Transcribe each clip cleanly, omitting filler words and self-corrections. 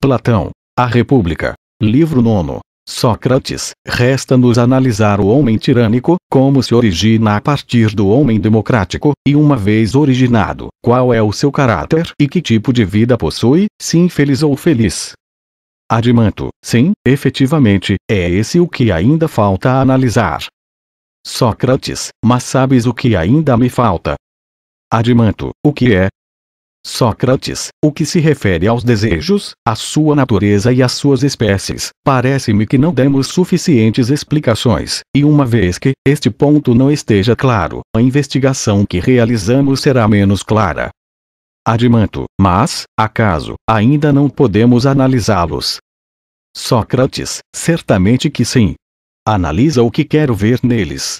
Platão, A República. Livro 9. Sócrates. Resta-nos analisar o homem tirânico, como se origina a partir do homem democrático, e uma vez originado, qual é o seu caráter e que tipo de vida possui, se infeliz ou feliz. Adimanto, sim, efetivamente, é esse o que ainda falta analisar. Sócrates, mas sabes o que ainda me falta? Adimanto, o que é? Sócrates, o que se refere aos desejos, à sua natureza e às suas espécies, parece-me que não demos suficientes explicações, e uma vez que este ponto não esteja claro, a investigação que realizamos será menos clara. Adimanto, mas, acaso, ainda não podemos analisá-los? Sócrates, certamente que sim. Analisa o que quero ver neles.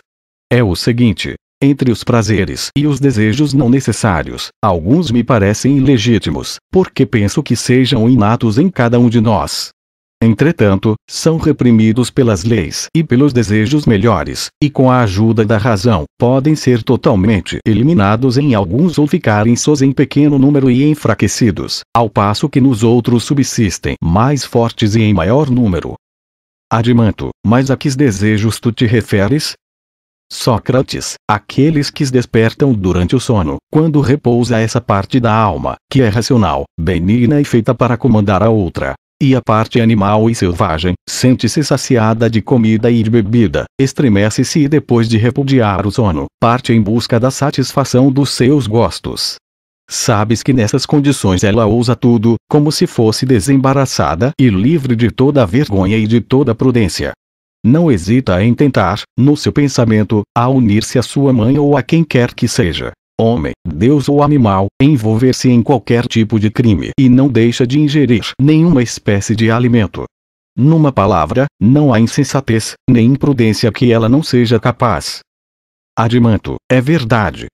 É o seguinte. Entre os prazeres e os desejos não necessários, alguns me parecem ilegítimos, porque penso que sejam inatos em cada um de nós. Entretanto, são reprimidos pelas leis e pelos desejos melhores, e com a ajuda da razão, podem ser totalmente eliminados em alguns ou ficarem sós em pequeno número e enfraquecidos, ao passo que nos outros subsistem mais fortes e em maior número. Adimanto, mas a que desejos tu te referes? Sócrates, aqueles que se despertam durante o sono, quando repousa essa parte da alma, que é racional, benigna e feita para comandar a outra. E a parte animal e selvagem, sente-se saciada de comida e de bebida, estremece-se e depois de repudiar o sono, parte em busca da satisfação dos seus gostos. Sabes que nessas condições ela ousa tudo, como se fosse desembaraçada e livre de toda a vergonha e de toda a prudência. Não hesita em tentar, no seu pensamento, a unir-se à sua mãe ou a quem quer que seja, homem, Deus ou animal, envolver-se em qualquer tipo de crime e não deixa de ingerir nenhuma espécie de alimento. Numa palavra, não há insensatez, nem imprudência que ela não seja capaz. Adimanto, é verdade.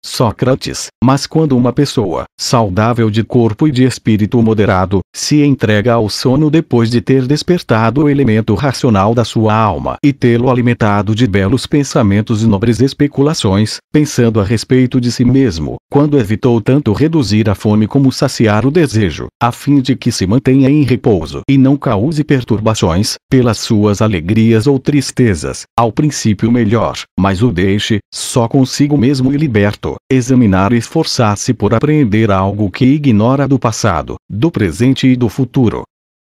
Sócrates, mas quando uma pessoa, saudável de corpo e de espírito moderado, se entrega ao sono depois de ter despertado o elemento racional da sua alma e tê-lo alimentado de belos pensamentos e nobres especulações, pensando a respeito de si mesmo, quando evitou tanto reduzir a fome como saciar o desejo, a fim de que se mantenha em repouso e não cause perturbações, pelas suas alegrias ou tristezas, ao princípio melhor, mas o deixe, só consigo mesmo e liberto, examinar e esforçar-se por apreender algo que ignora do passado, do presente e do futuro.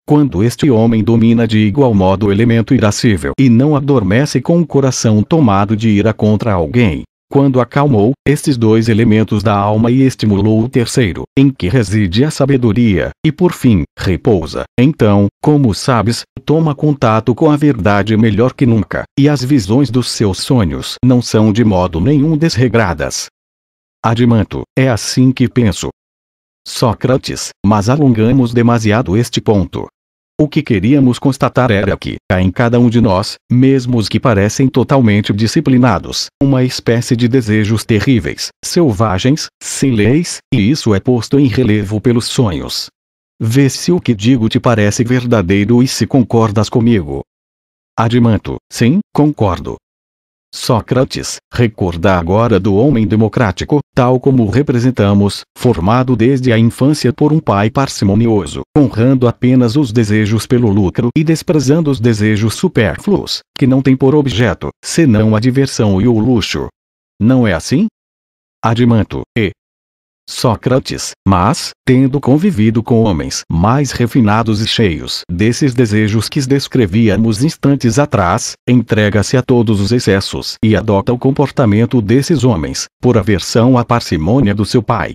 Quando este homem domina de igual modo o elemento irascível e não adormece com o coração tomado de ira contra alguém, quando acalmou estes dois elementos da alma e estimulou o terceiro, em que reside a sabedoria, e por fim, repousa, então, como sabes, toma contato com a verdade melhor que nunca, e as visões dos seus sonhos não são de modo nenhum desregradas. Adimanto, é assim que penso. Sócrates, mas alongamos demasiado este ponto. O que queríamos constatar era que, há em cada um de nós, mesmo os que parecem totalmente disciplinados, uma espécie de desejos terríveis, selvagens, sem leis, e isso é posto em relevo pelos sonhos. Vê se o que digo te parece verdadeiro e se concordas comigo. Adimanto, sim, concordo. Sócrates, recorda agora do homem democrático, tal como o representamos, formado desde a infância por um pai parcimonioso, honrando apenas os desejos pelo lucro e desprezando os desejos supérfluos, que não têm por objeto, senão a diversão e o luxo. Não é assim? Adimanto, Sócrates, mas, tendo convivido com homens mais refinados e cheios desses desejos que descrevíamos instantes atrás, entrega-se a todos os excessos e adota o comportamento desses homens, por aversão à parcimônia do seu pai.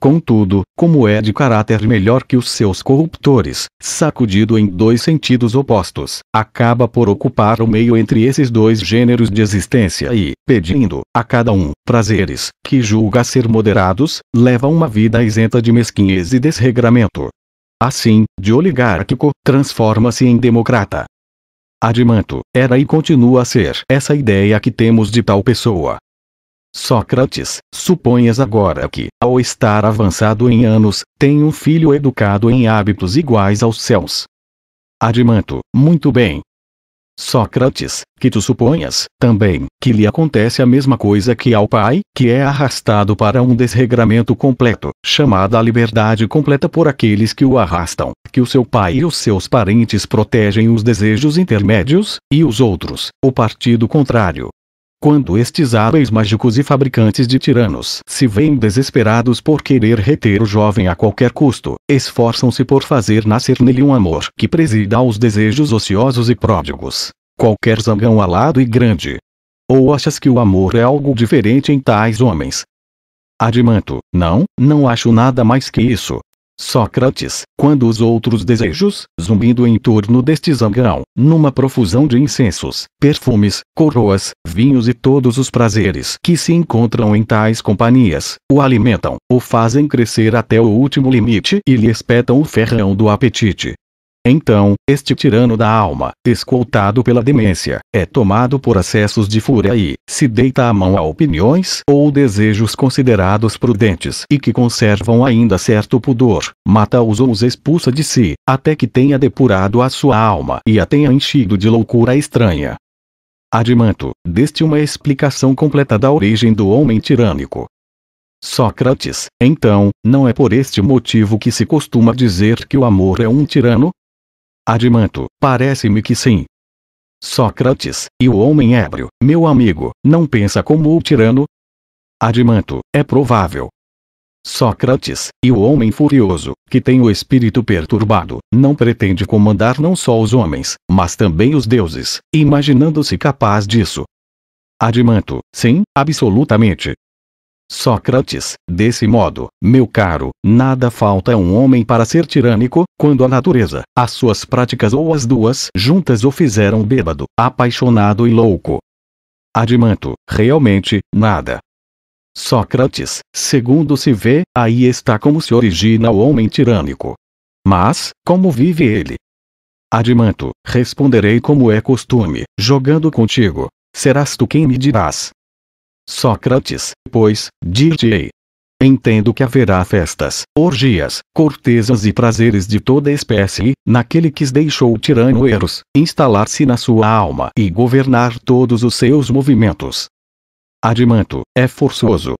Contudo, como é de caráter melhor que os seus corruptores, sacudido em dois sentidos opostos, acaba por ocupar o meio entre esses dois gêneros de existência e, pedindo, a cada um, prazeres, que julga ser moderados, leva uma vida isenta de mesquinhez e desregramento. Assim, de oligárquico, transforma-se em democrata. Adimanto, era e continua a ser essa ideia que temos de tal pessoa. Sócrates, suponhas agora que, ao estar avançado em anos, tem um filho educado em hábitos iguais aos seus. Adimanto, muito bem. Sócrates, que tu suponhas, também, que lhe acontece a mesma coisa que ao pai, que é arrastado para um desregramento completo, chamada a liberdade completa por aqueles que o arrastam, que o seu pai e os seus parentes protegem os desejos intermédios, e os outros, o partido contrário. Quando estes hábeis mágicos e fabricantes de tiranos se veem desesperados por querer reter o jovem a qualquer custo, esforçam-se por fazer nascer nele um amor que presida aos desejos ociosos e pródigos. Qualquer zangão alado e grande. Ou achas que o amor é algo diferente em tais homens? Adimanto, não acho nada mais que isso. Sócrates, quando os outros desejos, zumbindo em torno deste zangão, numa profusão de incensos, perfumes, coroas, vinhos e todos os prazeres que se encontram em tais companhias, o alimentam, o fazem crescer até o último limite e lhe espetam o ferrão do apetite. Então, este tirano da alma, escoltado pela demência, é tomado por acessos de fúria e, se deita a mão a opiniões ou desejos considerados prudentes e que conservam ainda certo pudor, mata-os ou os expulsa de si, até que tenha depurado a sua alma e a tenha enchido de loucura estranha. Adimanto, deste uma explicação completa da origem do homem tirânico. Sócrates, então, não é por este motivo que se costuma dizer que o amor é um tirano? Adimanto, parece-me que sim. Sócrates, e o homem ébrio, meu amigo, não pensa como o tirano? Adimanto, é provável. Sócrates, e o homem furioso, que tem o espírito perturbado, não pretende comandar não só os homens, mas também os deuses, imaginando-se capaz disso. Adimanto, sim, absolutamente. Sócrates, desse modo, meu caro, nada falta a um homem para ser tirânico, quando a natureza, as suas práticas ou as duas juntas o fizeram bêbado, apaixonado e louco. Adimanto, realmente, nada. Sócrates, segundo se vê, aí está como se origina o homem tirânico. Mas, como vive ele? Adimanto, responderei como é costume, jogando contigo. Serás tu quem me dirás. Sócrates, pois, dir-te-ei. Entendo que haverá festas, orgias, cortesas e prazeres de toda espécie, naquele que deixou o tirano Eros instalar-se na sua alma e governar todos os seus movimentos. Adimanto, é forçoso.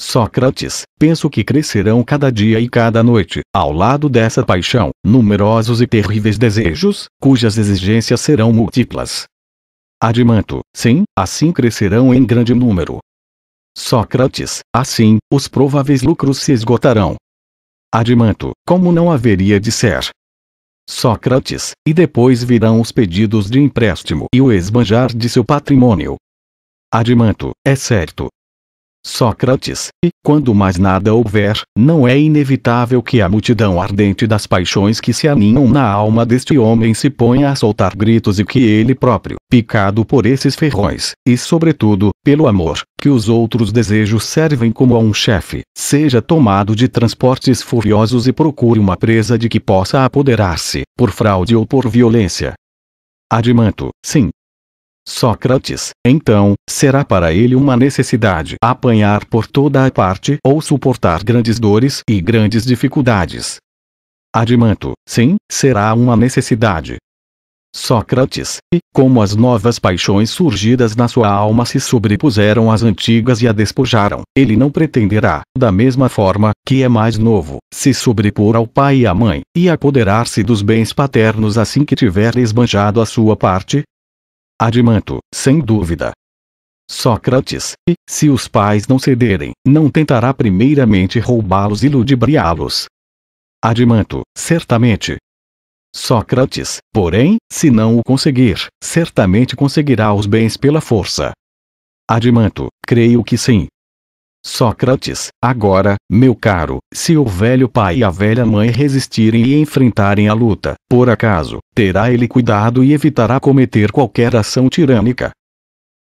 Sócrates, penso que crescerão cada dia e cada noite, ao lado dessa paixão, numerosos e terríveis desejos, cujas exigências serão múltiplas. Adimanto, sim, assim crescerão em grande número. Sócrates, assim, os prováveis lucros se esgotarão. Adimanto, como não haveria de ser? Sócrates, e depois virão os pedidos de empréstimo e o esbanjar de seu patrimônio. Adimanto, é certo. Sócrates, e, quando mais nada houver, não é inevitável que a multidão ardente das paixões que se aninham na alma deste homem se ponha a soltar gritos e que ele próprio, picado por esses ferrões, e sobretudo, pelo amor, que os outros desejos servem como a um chefe, seja tomado de transportes furiosos e procure uma presa de que possa apoderar-se, por fraude ou por violência. Adimanto, sim. Sócrates, então, será para ele uma necessidade apanhar por toda a parte ou suportar grandes dores e grandes dificuldades. Adimanto, sim, será uma necessidade. Sócrates, e, como as novas paixões surgidas na sua alma se sobrepuseram às antigas e a despojaram, ele não pretenderá, da mesma forma, que é mais novo, se sobrepor ao pai e à mãe, e apoderar-se dos bens paternos assim que tiver esbanjado a sua parte? Adimanto, sem dúvida. Sócrates, e, se os pais não cederem, não tentará primeiramente roubá-los e ludibriá-los? Adimanto, certamente. Sócrates, porém, se não o conseguir, certamente conseguirá os bens pela força. Adimanto, creio que sim. Sócrates, agora, meu caro, se o velho pai e a velha mãe resistirem e enfrentarem a luta, por acaso, terá ele cuidado e evitará cometer qualquer ação tirânica?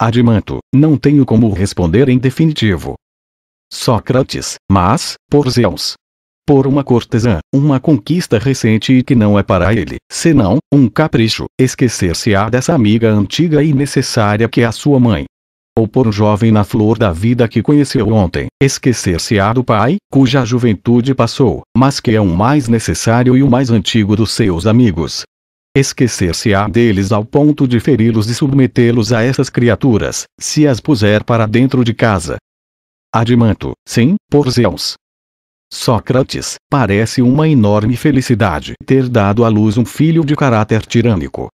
Adimanto, não tenho como responder em definitivo. Sócrates, mas, por Zeus, por uma cortesã, uma conquista recente e que não é para ele, senão, um capricho, esquecer-se-á dessa amiga antiga e necessária que é a sua mãe. Ou por um jovem na flor da vida que conheceu ontem, esquecer-se-á do pai, cuja juventude passou, mas que é o mais necessário e o mais antigo dos seus amigos. esquecer-se-á deles ao ponto de feri-los e submetê-los a essas criaturas, se as puser para dentro de casa. Adimanto, sim, por Zeus. Sócrates, parece uma enorme felicidade ter dado à luz um filho de caráter tirânico.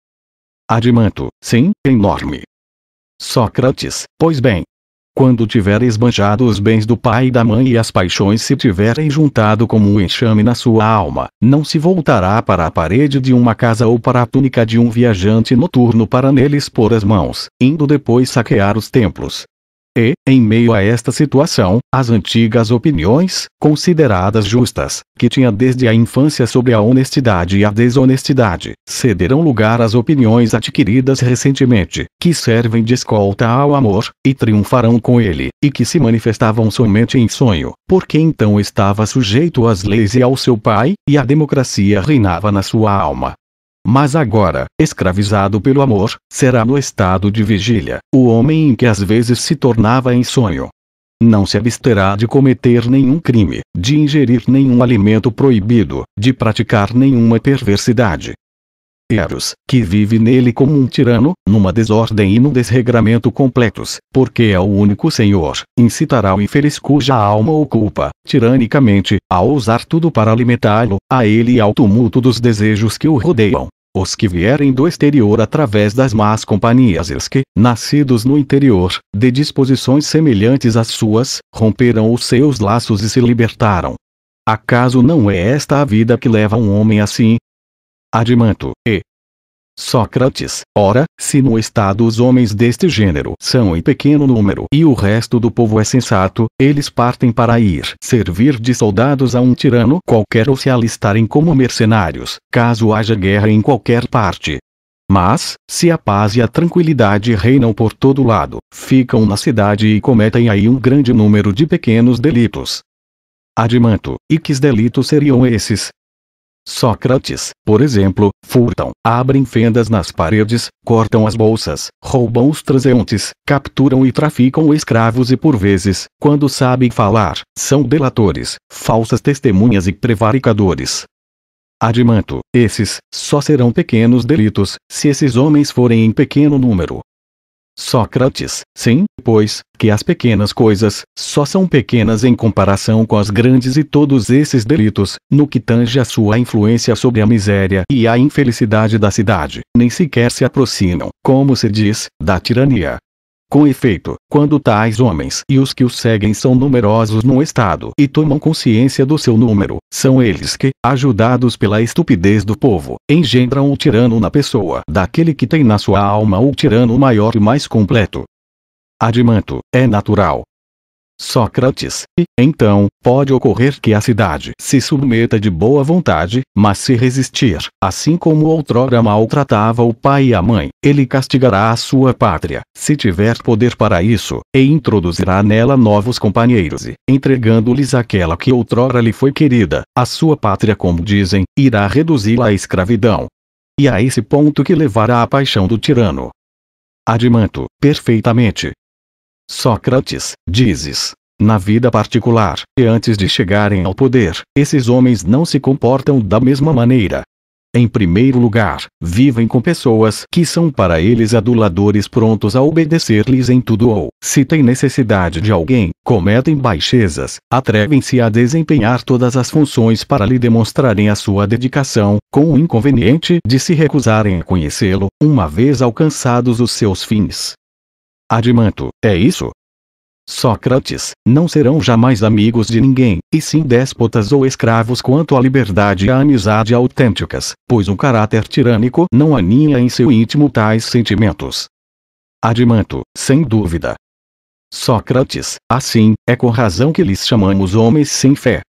Adimanto, sim, enorme. Sócrates, pois bem. Quando tiver esbanjado os bens do pai e da mãe e as paixões se tiverem juntado como um enxame na sua alma, não se voltará para a parede de uma casa ou para a túnica de um viajante noturno para neles pôr as mãos, indo depois saquear os templos. E, em meio a esta situação, as antigas opiniões, consideradas justas, que tinha desde a infância sobre a honestidade e a desonestidade, cederão lugar às opiniões adquiridas recentemente, que servem de escolta ao amor, e triunfarão com ele, e que se manifestavam somente em sonho, porque então estava sujeito às leis e ao seu pai, e a democracia reinava na sua alma. Mas agora, escravizado pelo amor, será no estado de vigília, o homem em que às vezes se tornava em sonho. Não se absterá de cometer nenhum crime, de ingerir nenhum alimento proibido, de praticar nenhuma perversidade. Eros, que vive nele como um tirano, numa desordem e num desregramento completos, porque é o único senhor, incitará o infeliz cuja alma o culpa, tiranicamente, a usar tudo para alimentá-lo, a ele e ao tumulto dos desejos que o rodeiam. Os que vierem do exterior através das más companhias e os que, nascidos no interior, de disposições semelhantes às suas, romperam os seus laços e se libertaram. Acaso não é esta a vida que leva um homem assim? Adimanto, e Sócrates, ora, se no estado os homens deste gênero são em pequeno número e o resto do povo é sensato, eles partem para ir servir de soldados a um tirano qualquer ou se alistarem como mercenários, caso haja guerra em qualquer parte. Mas, se a paz e a tranquilidade reinam por todo lado, ficam na cidade e cometem aí um grande número de pequenos delitos. Adimanto, e que delitos seriam esses? Sócrates, por exemplo, furtam, abrem fendas nas paredes, cortam as bolsas, roubam os transeuntes, capturam e traficam escravos e por vezes, quando sabem falar, são delatores, falsas testemunhas e prevaricadores. Adimanto, esses, só serão pequenos delitos, se esses homens forem em pequeno número. Sócrates, sim, pois, que as pequenas coisas, só são pequenas em comparação com as grandes e todos esses delitos, no que tange a sua influência sobre a miséria e a infelicidade da cidade, nem sequer se aproximam, como se diz, da tirania. Com efeito, quando tais homens e os que os seguem são numerosos no estado e tomam consciência do seu número, são eles que, ajudados pela estupidez do povo, engendram o tirano na pessoa daquele que tem na sua alma o tirano maior e mais completo. Adimanto, é natural. Sócrates, e, então, pode ocorrer que a cidade se submeta de boa vontade, mas se resistir, assim como outrora maltratava o pai e a mãe, ele castigará a sua pátria, se tiver poder para isso, e introduzirá nela novos companheiros e, entregando-lhes aquela que outrora lhe foi querida, a sua pátria como dizem, irá reduzi-la à escravidão. E a esse ponto que levará a paixão do tirano. Adimanto, perfeitamente. Sócrates, dizes, na vida particular, e antes de chegarem ao poder, esses homens não se comportam da mesma maneira. Em primeiro lugar, vivem com pessoas que são para eles aduladores prontos a obedecer-lhes em tudo ou, se têm necessidade de alguém, cometem baixezas, atrevem-se a desempenhar todas as funções para lhe demonstrarem a sua dedicação, com o inconveniente de se recusarem a conhecê-lo, uma vez alcançados os seus fins. Adimanto, é isso? Sócrates, não serão jamais amigos de ninguém, e sim déspotas ou escravos quanto à liberdade e à amizade autênticas, pois um caráter tirânico não aninha em seu íntimo tais sentimentos. Adimanto, sem dúvida. Sócrates, assim, é com razão que lhes chamamos homens sem fé.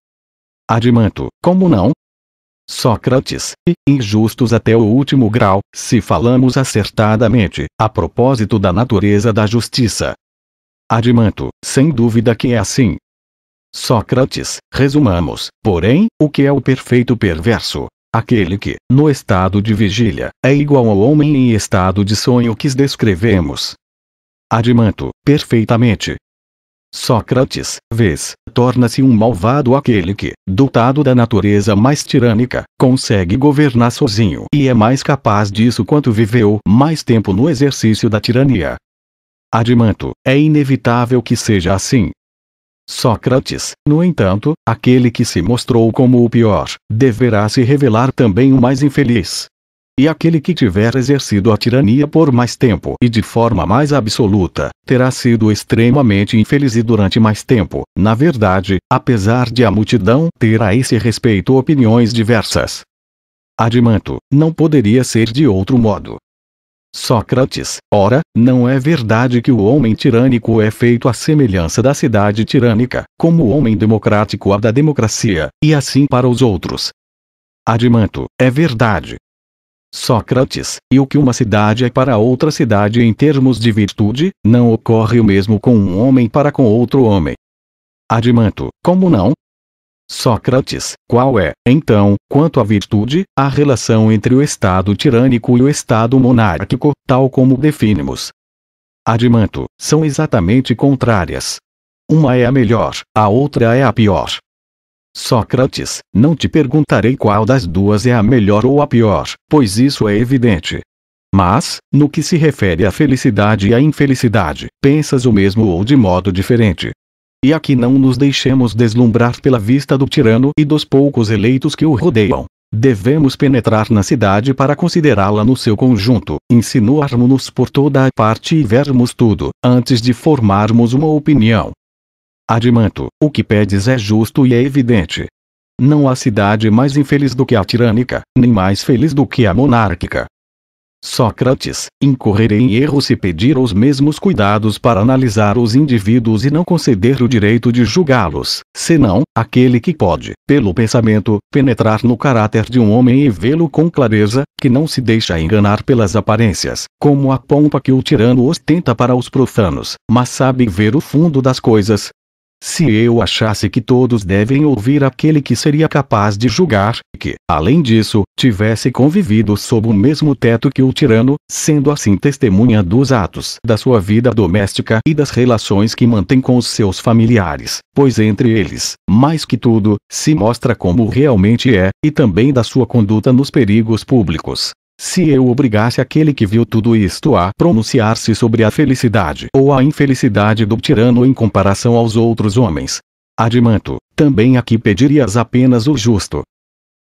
Adimanto, como não? Sócrates, e, injustos até o último grau, se falamos acertadamente, a propósito da natureza da justiça. Adimanto, sem dúvida que é assim. Sócrates, resumamos, porém, o que é o perfeito perverso? Aquele que, no estado de vigília, é igual ao homem em estado de sonho que descrevemos. Adimanto, perfeitamente. Sócrates, vês, torna-se um malvado aquele que, dotado da natureza mais tirânica, consegue governar sozinho e é mais capaz disso quanto viveu mais tempo no exercício da tirania. Adimantio, é inevitável que seja assim. Sócrates, no entanto, aquele que se mostrou como o pior, deverá se revelar também o mais infeliz. E aquele que tiver exercido a tirania por mais tempo e de forma mais absoluta, terá sido extremamente infeliz e durante mais tempo. Na verdade, apesar de a multidão ter a esse respeito opiniões diversas. Adimantio, não poderia ser de outro modo. Sócrates, ora, não é verdade que o homem tirânico é feito à semelhança da cidade tirânica, como o homem democrático a da democracia, e assim para os outros. Adimantio, é verdade. Sócrates, e o que uma cidade é para outra cidade em termos de virtude, não ocorre o mesmo com um homem para com outro homem. Adimantio, como não? Sócrates, qual é, então, quanto à virtude, a relação entre o Estado tirânico e o Estado monárquico, tal como definimos? Adimantio, são exatamente contrárias. Uma é a melhor, a outra é a pior. Sócrates, não te perguntarei qual das duas é a melhor ou a pior, pois isso é evidente. Mas, no que se refere à felicidade e à infelicidade, pensas o mesmo ou de modo diferente. E aqui não nos deixemos deslumbrar pela vista do tirano e dos poucos eleitos que o rodeiam. Devemos penetrar na cidade para considerá-la no seu conjunto, insinuarmos-nos por toda a parte e vermos tudo, antes de formarmos uma opinião. Adimantio, o que pedes é justo e é evidente. Não há cidade mais infeliz do que a tirânica, nem mais feliz do que a monárquica. Sócrates, incorrerei em erro se pedir os mesmos cuidados para analisar os indivíduos e não conceder o direito de julgá-los, senão, aquele que pode, pelo pensamento, penetrar no caráter de um homem e vê-lo com clareza, que não se deixa enganar pelas aparências, como a pompa que o tirano ostenta para os profanos, mas sabe ver o fundo das coisas. Se eu achasse que todos devem ouvir aquele que seria capaz de julgar, que, além disso, tivesse convivido sob o mesmo teto que o tirano, sendo assim testemunha dos atos da sua vida doméstica e das relações que mantém com os seus familiares, pois entre eles, mais que tudo, se mostra como realmente é, e também da sua conduta nos perigos públicos. Se eu obrigasse aquele que viu tudo isto a pronunciar-se sobre a felicidade ou a infelicidade do tirano em comparação aos outros homens. Adimantio, também aqui pedirias apenas o justo.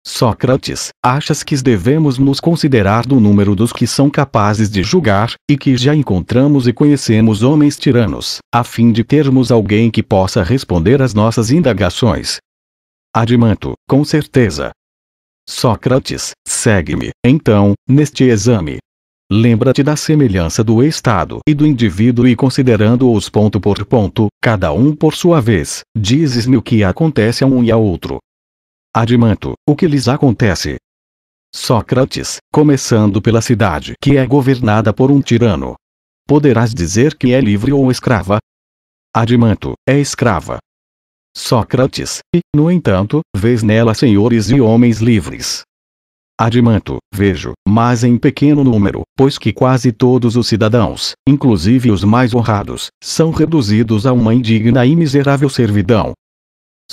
Sócrates, achas que devemos nos considerar do número dos que são capazes de julgar, e que já encontramos e conhecemos homens tiranos, a fim de termos alguém que possa responder às nossas indagações? Adimantio, com certeza. Sócrates, segue-me, então, neste exame. Lembra-te da semelhança do Estado e do indivíduo e considerando-os ponto por ponto, cada um por sua vez, dizes-me o que acontece a um e a outro. Adimantio, o que lhes acontece? Sócrates, começando pela cidade que é governada por um tirano. Poderás dizer que é livre ou escrava? Adimantio, é escrava. Sócrates, e, no entanto, vês nela senhores e homens livres. Adimantio, vejo, mas em pequeno número, pois que quase todos os cidadãos, inclusive os mais honrados, são reduzidos a uma indigna e miserável servidão.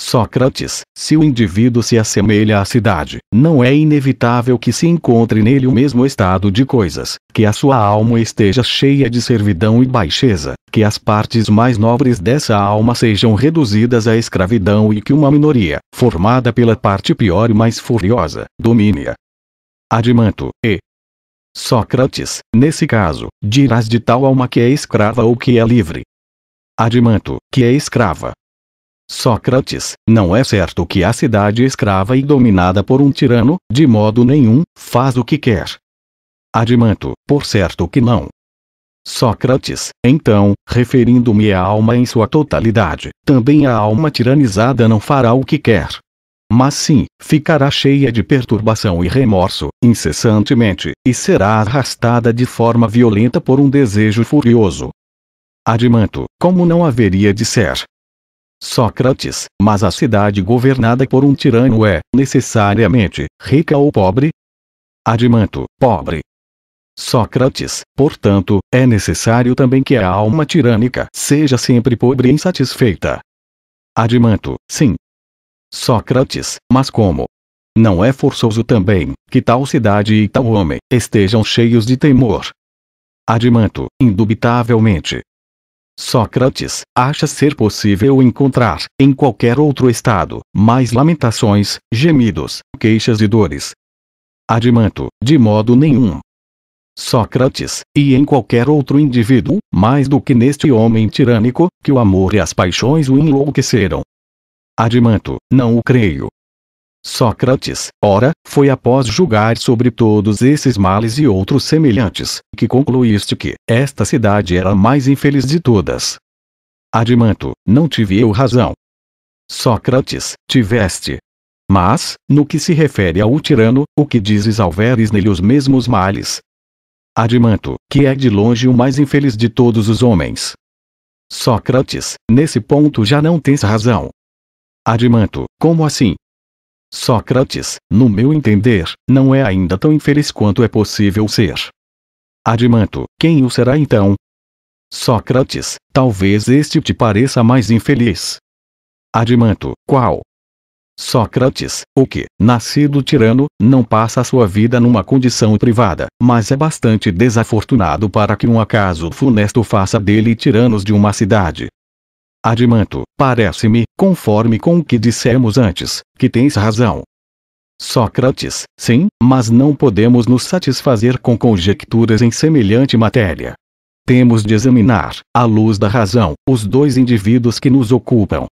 Sócrates, se o indivíduo se assemelha à cidade, não é inevitável que se encontre nele o mesmo estado de coisas, que a sua alma esteja cheia de servidão e baixeza, que as partes mais nobres dessa alma sejam reduzidas à escravidão e que uma minoria, formada pela parte pior e mais furiosa, domine-a. Adimantio, e Sócrates, nesse caso, dirás de tal alma que é escrava ou que é livre? Adimantio, que é escrava. Sócrates, não é certo que a cidade escrava e dominada por um tirano, de modo nenhum, faz o que quer. Adimantio, por certo que não. Sócrates, então, referindo-me à alma em sua totalidade, também a alma tiranizada não fará o que quer. Mas sim, ficará cheia de perturbação e remorso, incessantemente, e será arrastada de forma violenta por um desejo furioso. Adimantio, como não haveria de ser? Sócrates, mas a cidade governada por um tirano é, necessariamente, rica ou pobre? Adimantio, pobre. Sócrates, portanto, é necessário também que a alma tirânica seja sempre pobre e insatisfeita. Adimanto, sim. Sócrates, mas como? Não é forçoso também que tal cidade e tal homem estejam cheios de temor? Adimanto, indubitavelmente. Sócrates, acha ser possível encontrar, em qualquer outro estado, mais lamentações, gemidos, queixas e dores? Adimanto, de modo nenhum. Sócrates, e em qualquer outro indivíduo, mais do que neste homem tirânico, que o amor e as paixões o enlouqueceram? Adimanto, não o creio. Sócrates, ora, foi após julgar sobre todos esses males e outros semelhantes, que concluíste que esta cidade era a mais infeliz de todas. Adimanto, não tive eu razão. Sócrates, tiveste. Mas, no que se refere ao tirano, o que dizes ao veres nele os mesmos males? Adimanto, que é de longe o mais infeliz de todos os homens. Sócrates, nesse ponto já não tens razão. Adimanto, como assim? Sócrates, no meu entender, não é ainda tão infeliz quanto é possível ser. Adimanto, quem o será então? Sócrates, talvez este te pareça mais infeliz. Adimanto, qual? Sócrates, o que, nascido tirano, não passa a sua vida numa condição privada, mas é bastante desafortunado para que um acaso funesto faça dele tiranos de uma cidade. Adimanto, parece-me, conforme com o que dissemos antes, que tens razão. Sócrates, sim, mas não podemos nos satisfazer com conjecturas em semelhante matéria. Temos de examinar, à luz da razão, os dois indivíduos que nos ocupam.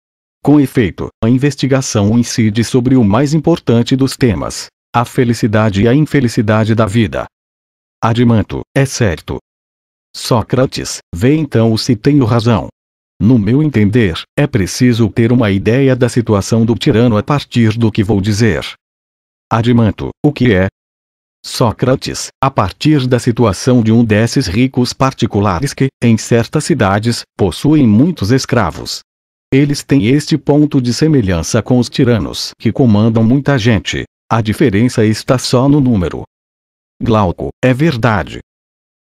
Com efeito, a investigação incide sobre o mais importante dos temas, a felicidade e a infelicidade da vida. Adimanto, é certo. Sócrates, vê então se tenho razão. No meu entender, é preciso ter uma ideia da situação do tirano a partir do que vou dizer. Adimanto, o que é? Sócrates, a partir da situação de um desses ricos particulares que, em certas cidades, possuem muitos escravos. Eles têm este ponto de semelhança com os tiranos que comandam muita gente. A diferença está só no número. Glauco, é verdade.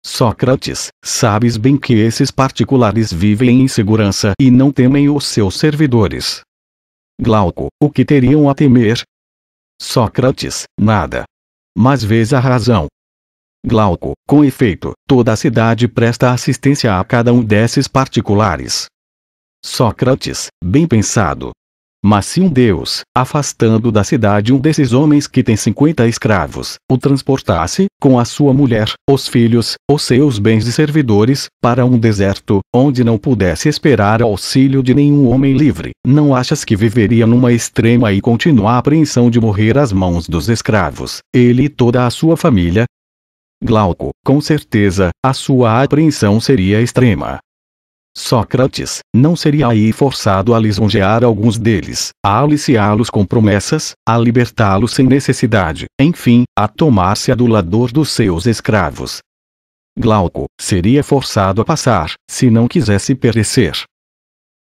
Sócrates, sabes bem que esses particulares vivem em insegurança e não temem os seus servidores. Glauco, o que teriam a temer? Sócrates, nada. Mas vês a razão. Glauco, com efeito, toda a cidade presta assistência a cada um desses particulares. Sócrates, bem pensado. Mas se um Deus, afastando da cidade um desses homens que tem 50 escravos, o transportasse, com a sua mulher, os filhos, os seus bens e servidores, para um deserto, onde não pudesse esperar auxílio de nenhum homem livre, não achas que viveria numa extrema e contínua apreensão de morrer às mãos dos escravos, ele e toda a sua família? Glauco, com certeza, a sua apreensão seria extrema. Sócrates, não seria aí forçado a lisonjear alguns deles, a aliciá-los com promessas, a libertá-los sem necessidade, enfim, a tomar-se adulador dos seus escravos. Glauco, seria forçado a passar, se não quisesse perecer.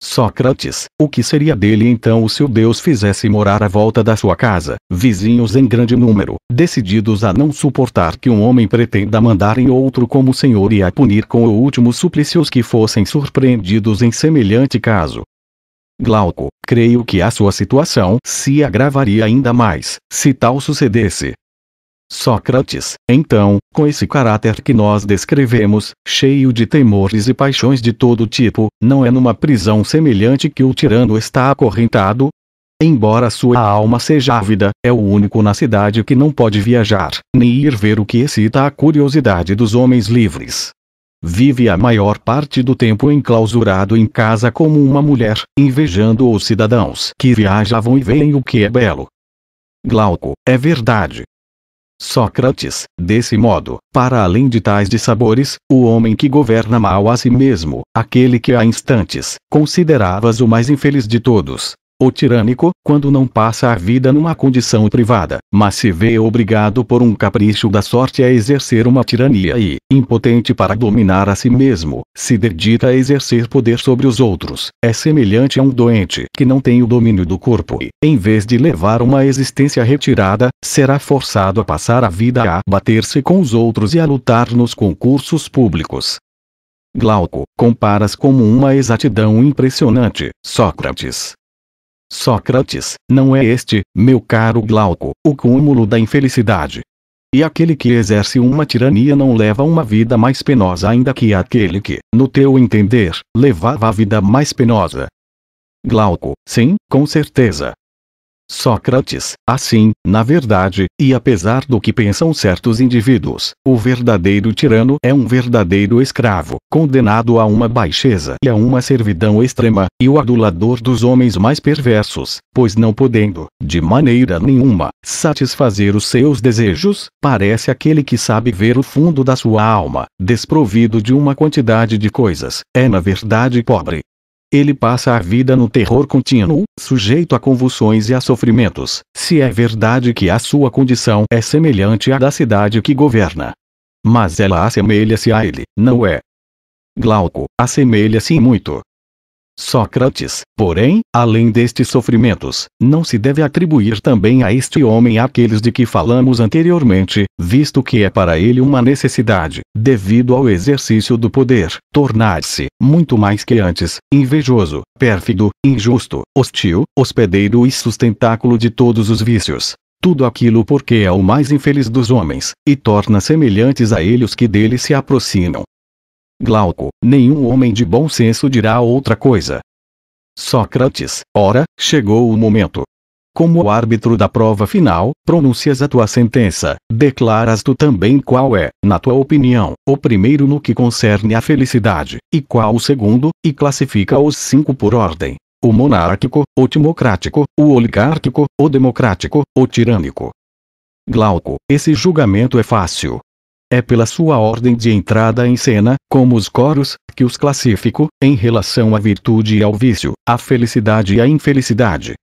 Sócrates, o que seria dele então se o Deus fizesse morar à volta da sua casa, vizinhos em grande número, decididos a não suportar que um homem pretenda mandar em outro como senhor e a punir com o último suplício os que fossem surpreendidos em semelhante caso? Glauco, creio que a sua situação se agravaria ainda mais, se tal sucedesse. Sócrates, então, com esse caráter que nós descrevemos, cheio de temores e paixões de todo tipo, não é numa prisão semelhante que o tirano está acorrentado? Embora sua alma seja ávida, é o único na cidade que não pode viajar, nem ir ver o que excita a curiosidade dos homens livres. Vive a maior parte do tempo enclausurado em casa como uma mulher, invejando os cidadãos que viajavam e veem o que é belo. Glauco, é verdade. Sócrates, desse modo, para além de tais dissabores, o homem que governa mal a si mesmo, aquele que há instantes consideravas o mais infeliz de todos, O tirânico, quando não passa a vida numa condição privada, mas se vê obrigado por um capricho da sorte a exercer uma tirania e, impotente para dominar a si mesmo, se dedica a exercer poder sobre os outros, é semelhante a um doente que não tem o domínio do corpo e, em vez de levar uma existência retirada, será forçado a passar a vida a bater-se com os outros e a lutar nos concursos públicos. Glauco, comparas como uma exatidão impressionante, Sócrates. Sócrates, não é este, meu caro Glauco, o cúmulo da infelicidade? E aquele que exerce uma tirania não leva uma vida mais penosa ainda que aquele que, no teu entender, levava a vida mais penosa? Glauco, sim, com certeza. Sócrates, assim, na verdade, e apesar do que pensam certos indivíduos, o verdadeiro tirano é um verdadeiro escravo, condenado a uma baixeza e a uma servidão extrema, e o adulador dos homens mais perversos, pois não podendo, de maneira nenhuma, satisfazer os seus desejos, parece aquele que sabe ver o fundo da sua alma, desprovido de uma quantidade de coisas, é na verdade pobre. Ele passa a vida no terror contínuo, sujeito a convulsões e a sofrimentos, se é verdade que a sua condição é semelhante à da cidade que governa. Mas ela assemelha-se a ele, não é? Glauco, assemelha-se muito. Sócrates, porém, além destes sofrimentos, não se deve atribuir também a este homem aqueles de que falamos anteriormente, visto que é para ele uma necessidade, devido ao exercício do poder, tornar-se, muito mais que antes, invejoso, pérfido, injusto, hostil, hospedeiro e sustentáculo de todos os vícios. Tudo aquilo porque é o mais infeliz dos homens, e torna semelhantes a ele os que dele se aproximam. Glauco, nenhum homem de bom senso dirá outra coisa. Sócrates, ora, chegou o momento. Como árbitro da prova final, pronuncias a tua sentença, declaras tu também qual é, na tua opinião, o primeiro no que concerne à felicidade, e qual o segundo, e classifica os 5 por ordem: o monárquico, o timocrático, o oligárquico, o democrático, o tirânico. Glauco, esse julgamento é fácil. É pela sua ordem de entrada em cena, como os coros, que os classifico, em relação à virtude e ao vício, à felicidade e à infelicidade.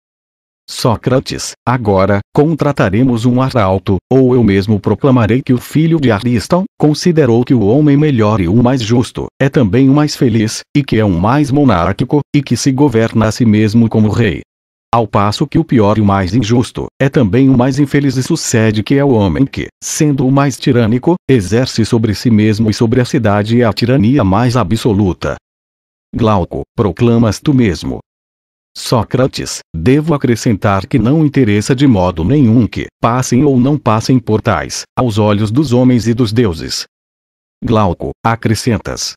Sócrates, agora, contrataremos um arauto, ou eu mesmo proclamarei que o filho de Ariston considerou que o homem melhor e o mais justo, é também o mais feliz, e que é o mais monárquico, e que se governa a si mesmo como rei. Ao passo que o pior e o mais injusto, é também o mais infeliz e sucede que é o homem que, sendo o mais tirânico, exerce sobre si mesmo e sobre a cidade a tirania mais absoluta. Glauco, proclamas tu mesmo. Sócrates, devo acrescentar que não interessa de modo nenhum que passem ou não passem por tais, aos olhos dos homens e dos deuses. Glauco, acrescentas.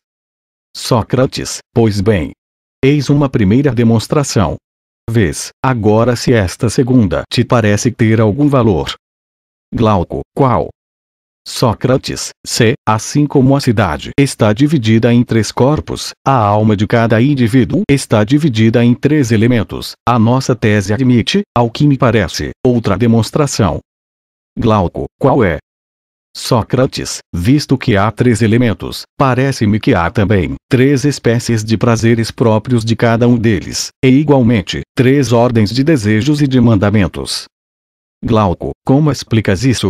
Sócrates, pois bem. Eis uma primeira demonstração. Vês, agora se esta segunda te parece ter algum valor. Glauco, qual? Sócrates, se, assim como a cidade está dividida em 3 corpos, a alma de cada indivíduo está dividida em 3 elementos, a nossa tese admite, ao que me parece, outra demonstração. Glauco, qual é? Sócrates, visto que há 3 elementos, parece-me que há também 3 espécies de prazeres próprios de cada um deles, e igualmente, 3 ordens de desejos e de mandamentos. Glauco, como explicas isso?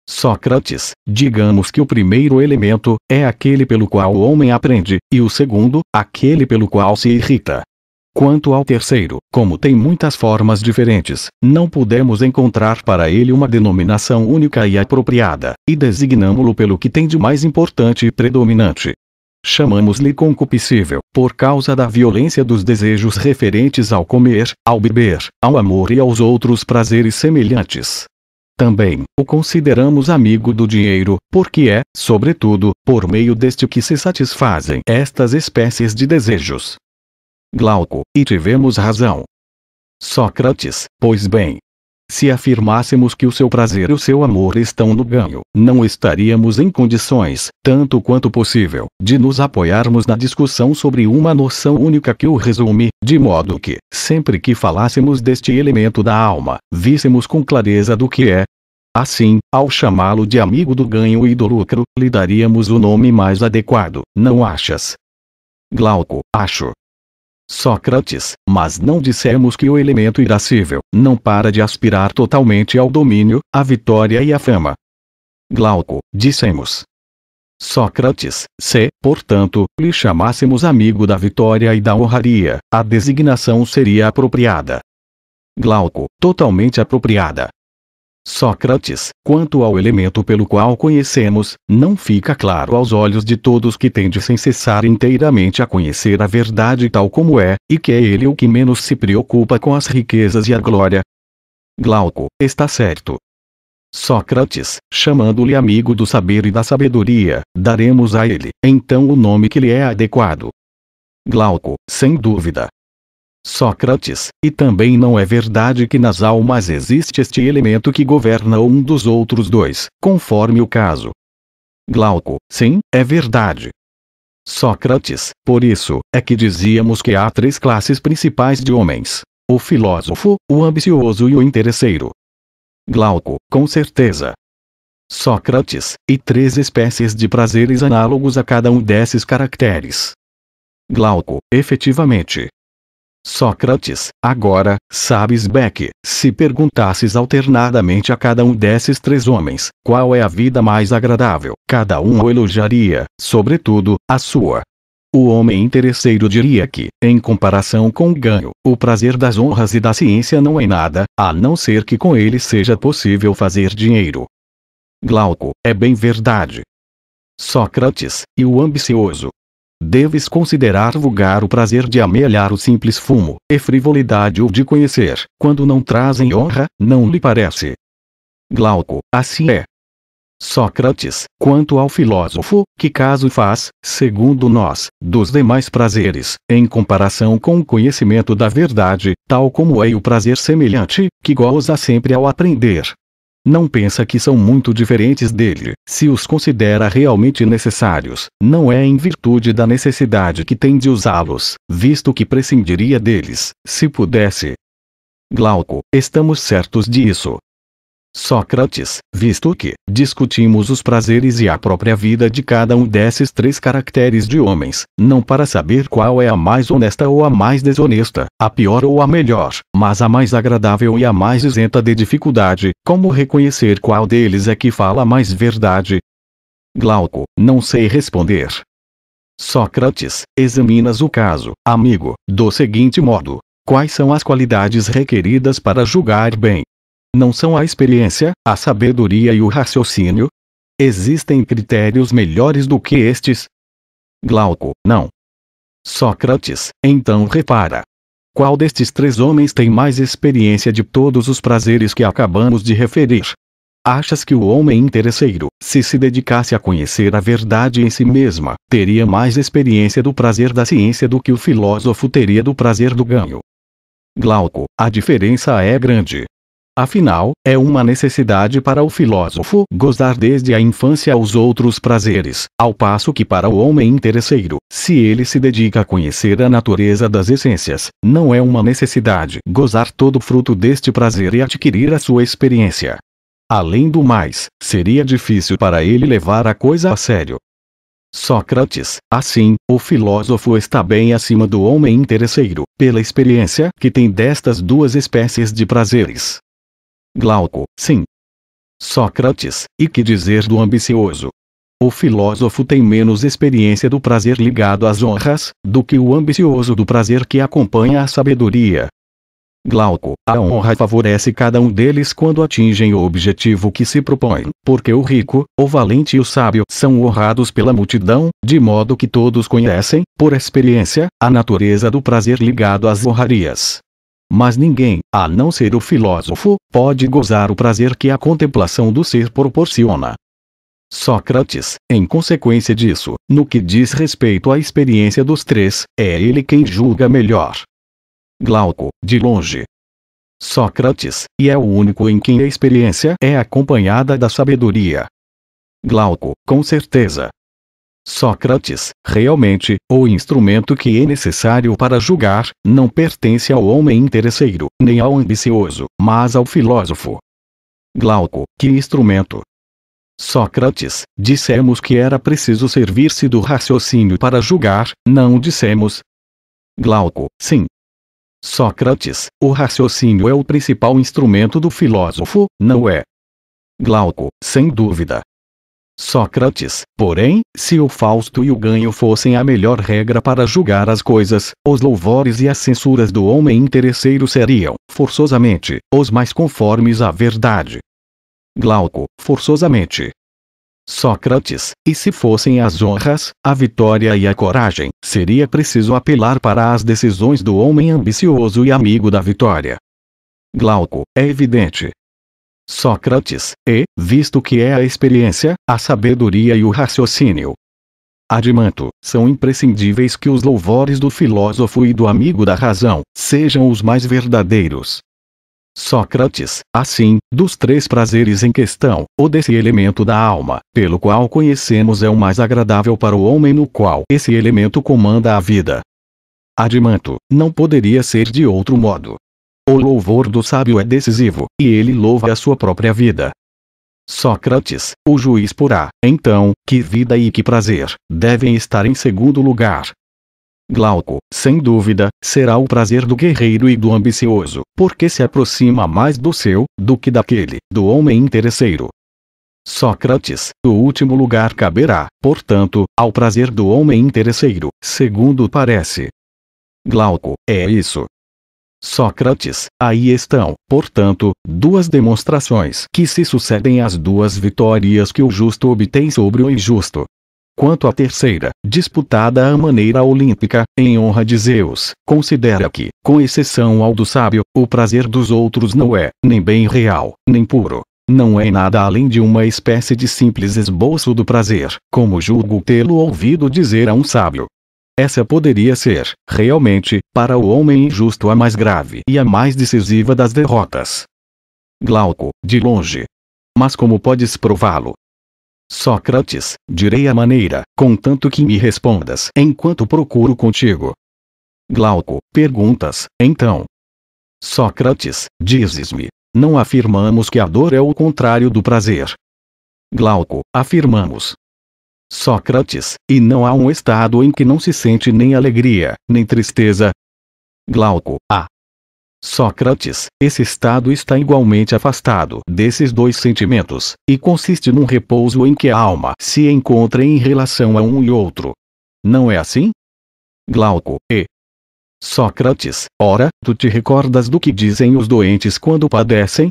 Sócrates, digamos que o primeiro elemento é aquele pelo qual o homem aprende, e o segundo, aquele pelo qual se irrita. Quanto ao terceiro, como tem muitas formas diferentes, não podemos encontrar para ele uma denominação única e apropriada, e designamo-lo pelo que tem de mais importante e predominante. Chamamos-lhe concupiscível, por causa da violência dos desejos referentes ao comer, ao beber, ao amor e aos outros prazeres semelhantes. Também, o consideramos amigo do dinheiro, porque é, sobretudo, por meio deste que se satisfazem estas espécies de desejos. Glauco, e tivemos razão. Sócrates, pois bem. Se afirmássemos que o seu prazer e o seu amor estão no ganho, não estaríamos em condições, tanto quanto possível, de nos apoiarmos na discussão sobre uma noção única que o resume, de modo que, sempre que falássemos deste elemento da alma, víssemos com clareza do que é. Assim, ao chamá-lo de amigo do ganho e do lucro, lhe daríamos o nome mais adequado, não achas? Glauco, acho. Sócrates, mas não dissemos que o elemento irascível não para de aspirar totalmente ao domínio, à vitória e à fama. Glauco, dissemos. Sócrates, se, portanto, lhe chamássemos amigo da vitória e da honraria, a designação seria apropriada. Glauco, totalmente apropriada. Sócrates, quanto ao elemento pelo qual conhecemos, não fica claro aos olhos de todos que tende sem cessar inteiramente a conhecer a verdade tal como é, e que é ele o que menos se preocupa com as riquezas e a glória. Glauco, está certo. Sócrates, chamando-lhe amigo do saber e da sabedoria, daremos a ele, então, o nome que lhe é adequado. Glauco, sem dúvida. Sócrates, e também não é verdade que nas almas existe este elemento que governa um dos outros dois, conforme o caso. Glauco, sim, é verdade. Sócrates, por isso, é que dizíamos que há três classes principais de homens: o filósofo, o ambicioso e o interesseiro. Glauco, com certeza. Sócrates, e três espécies de prazeres análogos a cada um desses caracteres. Glauco, efetivamente. Sócrates, agora, sabes Beck, se perguntasses alternadamente a cada um desses três homens, qual é a vida mais agradável, cada um o elogiaria, sobretudo, a sua. O homem interesseiro diria que, em comparação com o ganho, o prazer das honras e da ciência não é nada, a não ser que com ele seja possível fazer dinheiro. Glauco, é bem verdade. Sócrates, e o ambicioso? Deves considerar vulgar o prazer de amealhar o simples fumo, e frivolidade o de conhecer, quando não trazem honra, não lhe parece? Glauco, assim é. Sócrates, quanto ao filósofo, que caso faz, segundo nós, dos demais prazeres, em comparação com o conhecimento da verdade, tal como é o prazer semelhante, que goza sempre ao aprender? Não pensa que são muito diferentes dele, se os considera realmente necessários, não é em virtude da necessidade que tem de usá-los, visto que prescindiria deles, se pudesse. Glauco, estamos certos disso. Sócrates, visto que discutimos os prazeres e a própria vida de cada um desses três caracteres de homens, não para saber qual é a mais honesta ou a mais desonesta, a pior ou a melhor, mas a mais agradável e a mais isenta de dificuldade, como reconhecer qual deles é que fala mais verdade? Glauco, não sei responder. Sócrates, examinas o caso, amigo, do seguinte modo: quais são as qualidades requeridas para julgar bem? Não são a experiência, a sabedoria e o raciocínio? Existem critérios melhores do que estes? Glauco, não. Sócrates, então repara. Qual destes três homens tem mais experiência de todos os prazeres que acabamos de referir? Achas que o homem interesseiro, se dedicasse a conhecer a verdade em si mesma, teria mais experiência do prazer da ciência do que o filósofo teria do prazer do ganho? Glauco, a diferença é grande. Afinal, é uma necessidade para o filósofo gozar desde a infância os outros prazeres, ao passo que para o homem interesseiro, se ele se dedica a conhecer a natureza das essências, não é uma necessidade gozar todo o fruto deste prazer e adquirir a sua experiência. Além do mais, seria difícil para ele levar a coisa a sério. Sócrates, assim, o filósofo está bem acima do homem interesseiro, pela experiência que tem destas duas espécies de prazeres. Glauco, sim. Sócrates, e que dizer do ambicioso? O filósofo tem menos experiência do prazer ligado às honras, do que o ambicioso do prazer que acompanha a sabedoria. Glauco, a honra favorece cada um deles quando atingem o objetivo que se propõem, porque o rico, o valente e o sábio são honrados pela multidão, de modo que todos conhecem, por experiência, a natureza do prazer ligado às honrarias. Mas ninguém, a não ser o filósofo, pode gozar o prazer que a contemplação do ser proporciona. Sócrates, em consequência disso, no que diz respeito à experiência dos três, é ele quem julga melhor. Glauco, de longe. Sócrates, e é o único em quem a experiência é acompanhada da sabedoria. Glauco, com certeza. Sócrates, realmente, o instrumento que é necessário para julgar, não pertence ao homem interesseiro, nem ao ambicioso, mas ao filósofo. Glauco, que instrumento? Sócrates, dissemos que era preciso servir-se do raciocínio para julgar, não dissemos? Glauco, sim. Sócrates, o raciocínio é o principal instrumento do filósofo, não é? Glauco, sem dúvida. Sócrates, porém, se o Fausto e o ganho fossem a melhor regra para julgar as coisas, os louvores e as censuras do homem interesseiro seriam, forçosamente, os mais conformes à verdade. Glauco, forçosamente. Sócrates, e se fossem as honras, a vitória e a coragem, seria preciso apelar para as decisões do homem ambicioso e amigo da vitória. Glauco, é evidente. Sócrates, e, visto que é a experiência, a sabedoria e o raciocínio. Adimento, são imprescindíveis que os louvores do filósofo e do amigo da razão, sejam os mais verdadeiros. Sócrates, assim, dos três prazeres em questão, o desse elemento da alma, pelo qual conhecemos é o mais agradável para o homem no qual esse elemento comanda a vida. Adimento, não poderia ser de outro modo. O louvor do sábio é decisivo, e ele louva a sua própria vida. Sócrates, o juiz porá, então, que vida e que prazer, devem estar em segundo lugar. Glauco, sem dúvida, será o prazer do guerreiro e do ambicioso, porque se aproxima mais do seu, do que daquele, do homem interesseiro. Sócrates, o último lugar caberá, portanto, ao prazer do homem interesseiro, segundo parece. Glauco, é isso. Sócrates, aí estão, portanto, duas demonstrações que se sucedem às duas vitórias que o justo obtém sobre o injusto. Quanto à terceira, disputada à maneira olímpica, em honra de Zeus, considera que, com exceção ao do sábio, o prazer dos outros não é, nem bem real, nem puro. Não é nada além de uma espécie de simples esboço do prazer, como julgo tê-lo ouvido dizer a um sábio. Essa poderia ser, realmente, para o homem injusto a mais grave e a mais decisiva das derrotas. Glauco, de longe. Mas como podes prová-lo? Sócrates, direi a maneira, contanto que me respondas enquanto procuro contigo. Glauco, perguntas, então. Sócrates, dizes-me. Não afirmamos que a dor é o contrário do prazer. Glauco, afirmamos. Sócrates, e não há um estado em que não se sente nem alegria, nem tristeza? Glauco, há. Sócrates, esse estado está igualmente afastado desses dois sentimentos, e consiste num repouso em que a alma se encontra em relação a um e outro. Não é assim? Glauco, e. Sócrates, ora, tu te recordas do que dizem os doentes quando padecem?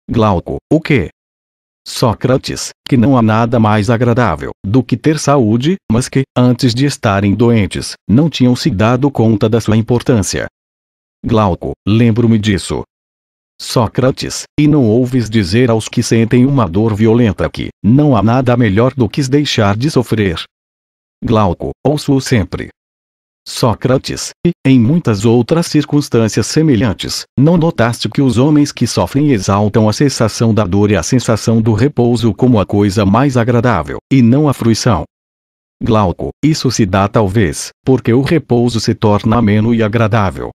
Glauco, o quê? Sócrates, que não há nada mais agradável do que ter saúde, mas que, antes de estarem doentes, não tinham se dado conta da sua importância. Glauco, lembro-me disso. Sócrates, e não ouves dizer aos que sentem uma dor violenta que, não há nada melhor do que deixar de sofrer? Glauco, ouço-o sempre. Sócrates, e, em muitas outras circunstâncias semelhantes, não notaste que os homens que sofrem exaltam a sensação da dor e a sensação do repouso como a coisa mais agradável, e não a fruição? Glauco, isso se dá talvez, porque o repouso se torna ameno e agradável.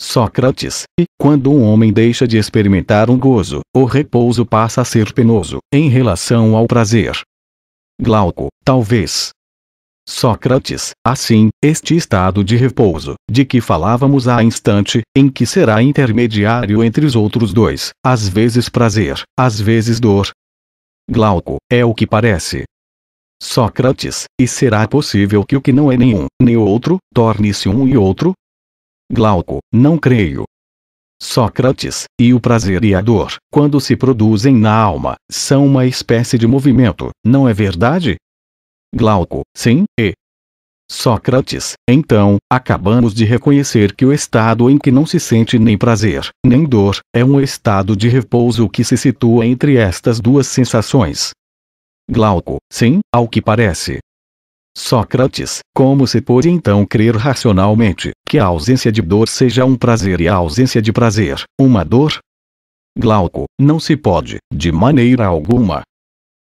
Sócrates, e, quando um homem deixa de experimentar um gozo, o repouso passa a ser penoso, em relação ao prazer. Glauco, talvez. Sócrates, assim, este estado de repouso, de que falávamos há instante, em que será intermediário entre os outros dois, às vezes prazer, às vezes dor. Glauco, é o que parece. Sócrates, e será possível que o que não é nenhum, nem outro, torne-se um e outro? Glauco, não creio. Sócrates, e o prazer e a dor, quando se produzem na alma, são uma espécie de movimento, não é verdade? Glauco, sim, e. Sócrates, então, acabamos de reconhecer que o estado em que não se sente nem prazer, nem dor, é um estado de repouso que se situa entre estas duas sensações. Glauco, sim, ao que parece. Sócrates, como se pode então crer racionalmente, que a ausência de dor seja um prazer e a ausência de prazer, uma dor? Glauco, não se pode, de maneira alguma.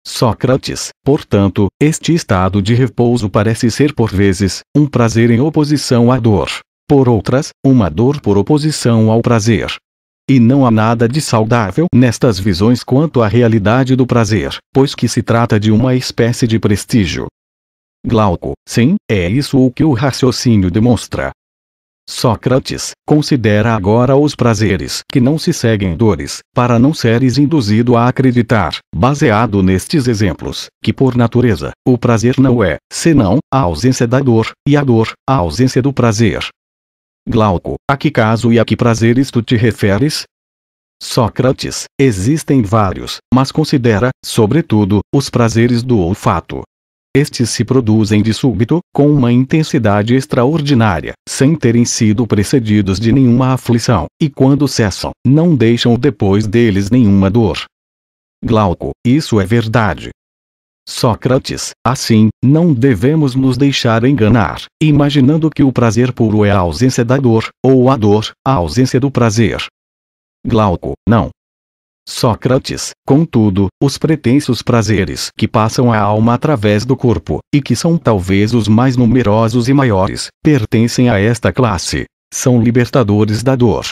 Sócrates, portanto, este estado de repouso parece ser por vezes, um prazer em oposição à dor, por outras, uma dor por oposição ao prazer. E não há nada de saudável nestas visões quanto à realidade do prazer, pois que se trata de uma espécie de prestígio. Glauco, sim, é isso o que o raciocínio demonstra. Sócrates, considera agora os prazeres que não se seguem dores, para não seres induzido a acreditar, baseado nestes exemplos, que por natureza, o prazer não é, senão, a ausência da dor, e a dor, a ausência do prazer. Glauco, a que caso e a que prazeres tu te referes? Sócrates, existem vários, mas considera, sobretudo, os prazeres do olfato. Estes se produzem de súbito, com uma intensidade extraordinária, sem terem sido precedidos de nenhuma aflição, e quando cessam, não deixam depois deles nenhuma dor. Glauco, isso é verdade. Sócrates, assim, não devemos nos deixar enganar, imaginando que o prazer puro é a ausência da dor, ou a dor, a ausência do prazer. Glauco, não. Sócrates, contudo, os pretensos prazeres que passam a alma através do corpo, e que são talvez os mais numerosos e maiores, pertencem a esta classe. São libertadores da dor.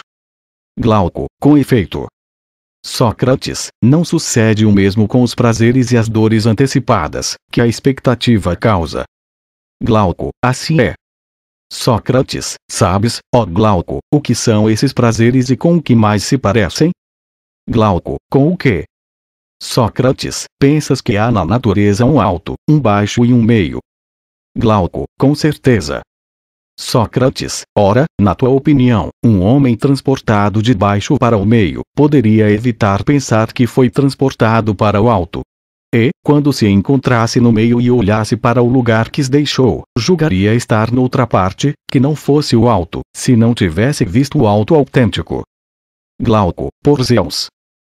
Glauco, com efeito. Sócrates, não sucede o mesmo com os prazeres e as dores antecipadas, que a expectativa causa. Glauco, assim é. Sócrates, sabes, ó Glauco, o que são esses prazeres e com o que mais se parecem? Glauco, com o que? Sócrates, pensas que há na natureza um alto, um baixo e um meio? Glauco, com certeza. Sócrates, ora, na tua opinião, um homem transportado de baixo para o meio, poderia evitar pensar que foi transportado para o alto. E, quando se encontrasse no meio e olhasse para o lugar que deixou, julgaria estar noutra parte, que não fosse o alto, se não tivesse visto o alto autêntico. Glauco, por Zeus.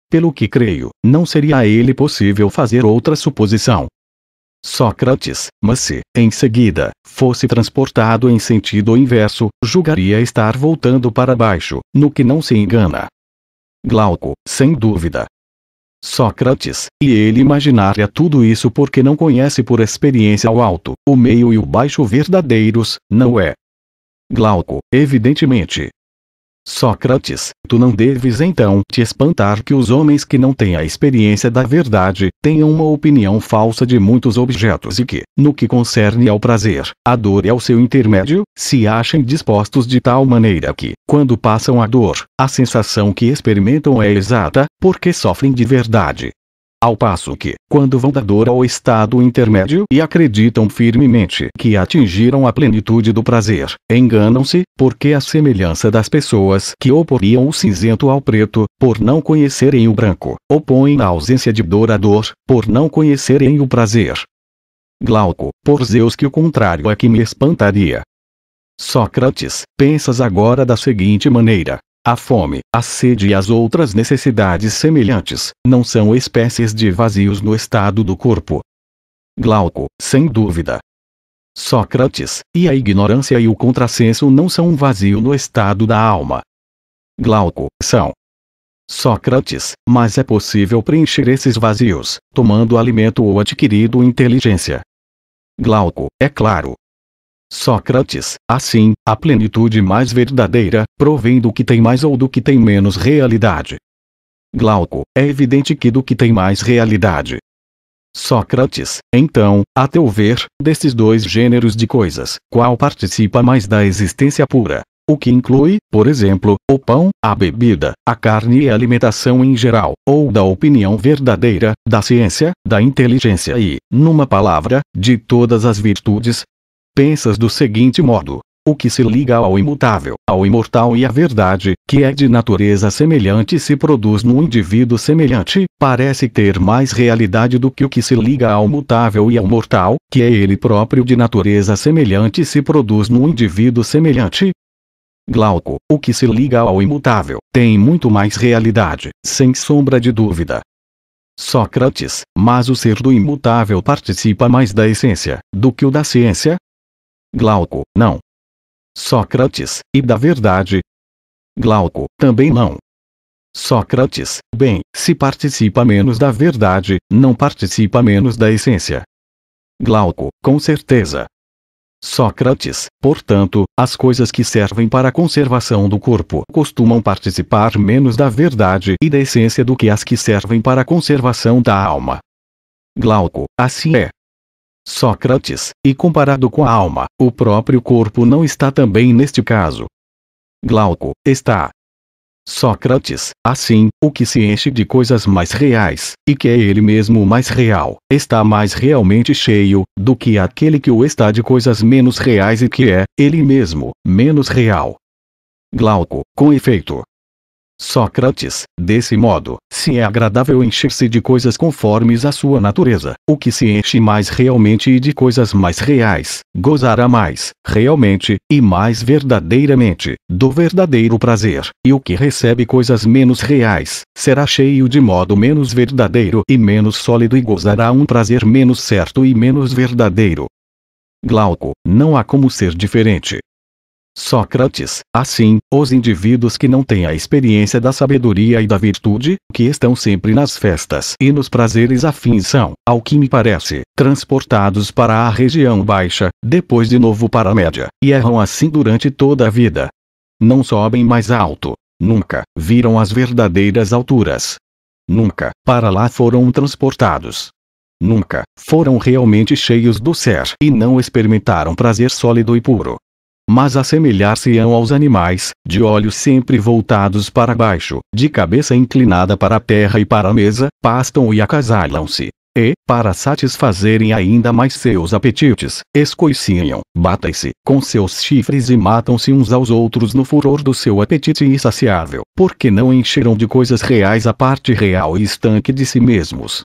Pelo que creio, não seria a ele possível fazer outra suposição. Sócrates, mas se, em seguida, fosse transportado em sentido inverso, julgaria estar voltando para baixo, no que não se engana. Glauco, sem dúvida. Sócrates, e ele imaginaria tudo isso porque não conhece por experiência o alto, o meio e o baixo verdadeiros, não é? Glauco, evidentemente. Sócrates, tu não deves então te espantar que os homens que não têm a experiência da verdade, tenham uma opinião falsa de muitos objetos e que, no que concerne ao prazer, à dor e ao seu intermédio, se achem dispostos de tal maneira que, quando passam a dor, a sensação que experimentam é exata, porque sofrem de verdade. Ao passo que, quando vão da dor ao estado intermédio e acreditam firmemente que atingiram a plenitude do prazer, enganam-se, porque a semelhança das pessoas que oporiam o cinzento ao preto, por não conhecerem o branco, opõem a ausência de dor à dor, por não conhecerem o prazer. Glauco, por Zeus que o contrário é que me espantaria. Sócrates, pensas agora da seguinte maneira. A fome, a sede e as outras necessidades semelhantes, não são espécies de vazios no estado do corpo. Glauco, sem dúvida. Sócrates, e a ignorância e o contrassenso não são um vazio no estado da alma. Glauco, são. Sócrates, mas é possível preencher esses vazios, tomando alimento ou adquirindo inteligência. Glauco, é claro. Sócrates, assim, a plenitude mais verdadeira, provém do que tem mais ou do que tem menos realidade. Glauco, é evidente que do que tem mais realidade. Sócrates, então, a teu ver, destes dois gêneros de coisas, qual participa mais da existência pura? O que inclui, por exemplo, o pão, a bebida, a carne e a alimentação em geral, ou da opinião verdadeira, da ciência, da inteligência e, numa palavra, de todas as virtudes? Pensas do seguinte modo: o que se liga ao imutável, ao imortal e à verdade, que é de natureza semelhante e se produz num indivíduo semelhante, parece ter mais realidade do que o que se liga ao mutável e ao mortal, que é ele próprio de natureza semelhante e se produz num indivíduo semelhante? Glauco, o que se liga ao imutável, tem muito mais realidade, sem sombra de dúvida. Sócrates, mas o ser do imutável participa mais da essência, do que o da ciência? Glauco, não. Sócrates, e da verdade? Glauco, também não. Sócrates, bem, se participa menos da verdade, não participa menos da essência. Glauco, com certeza. Sócrates, portanto, as coisas que servem para a conservação do corpo costumam participar menos da verdade e da essência do que as que servem para a conservação da alma. Glauco, assim é. Sócrates, e comparado com a alma, o próprio corpo não está também neste caso. Glauco, está. Sócrates, assim, o que se enche de coisas mais reais, e que é ele mesmo o mais real, está mais realmente cheio, do que aquele que o está de coisas menos reais e que é, ele mesmo, menos real. Glauco, com efeito. Sócrates, desse modo, se é agradável encher-se de coisas conformes à sua natureza, o que se enche mais realmente e de coisas mais reais, gozará mais, realmente, e mais verdadeiramente, do verdadeiro prazer, e o que recebe coisas menos reais, será cheio de modo menos verdadeiro e menos sólido e gozará um prazer menos certo e menos verdadeiro. Glauco, não há como ser diferente. Sócrates, assim, os indivíduos que não têm a experiência da sabedoria e da virtude, que estão sempre nas festas e nos prazeres afins são, ao que me parece, transportados para a região baixa, depois de novo para a média, e erram assim durante toda a vida. Não sobem mais alto. Nunca viram as verdadeiras alturas. Nunca, para lá foram transportados. Nunca, foram realmente cheios do ser e não experimentaram prazer sólido e puro. Mas assemelhar-se-ão aos animais, de olhos sempre voltados para baixo, de cabeça inclinada para a terra e para a mesa, pastam e acasalam-se. E, para satisfazerem ainda mais seus apetites, escoiciam, batem-se, com seus chifres e matam-se uns aos outros no furor do seu apetite insaciável, porque não encheram de coisas reais a parte real e estanque de si mesmos.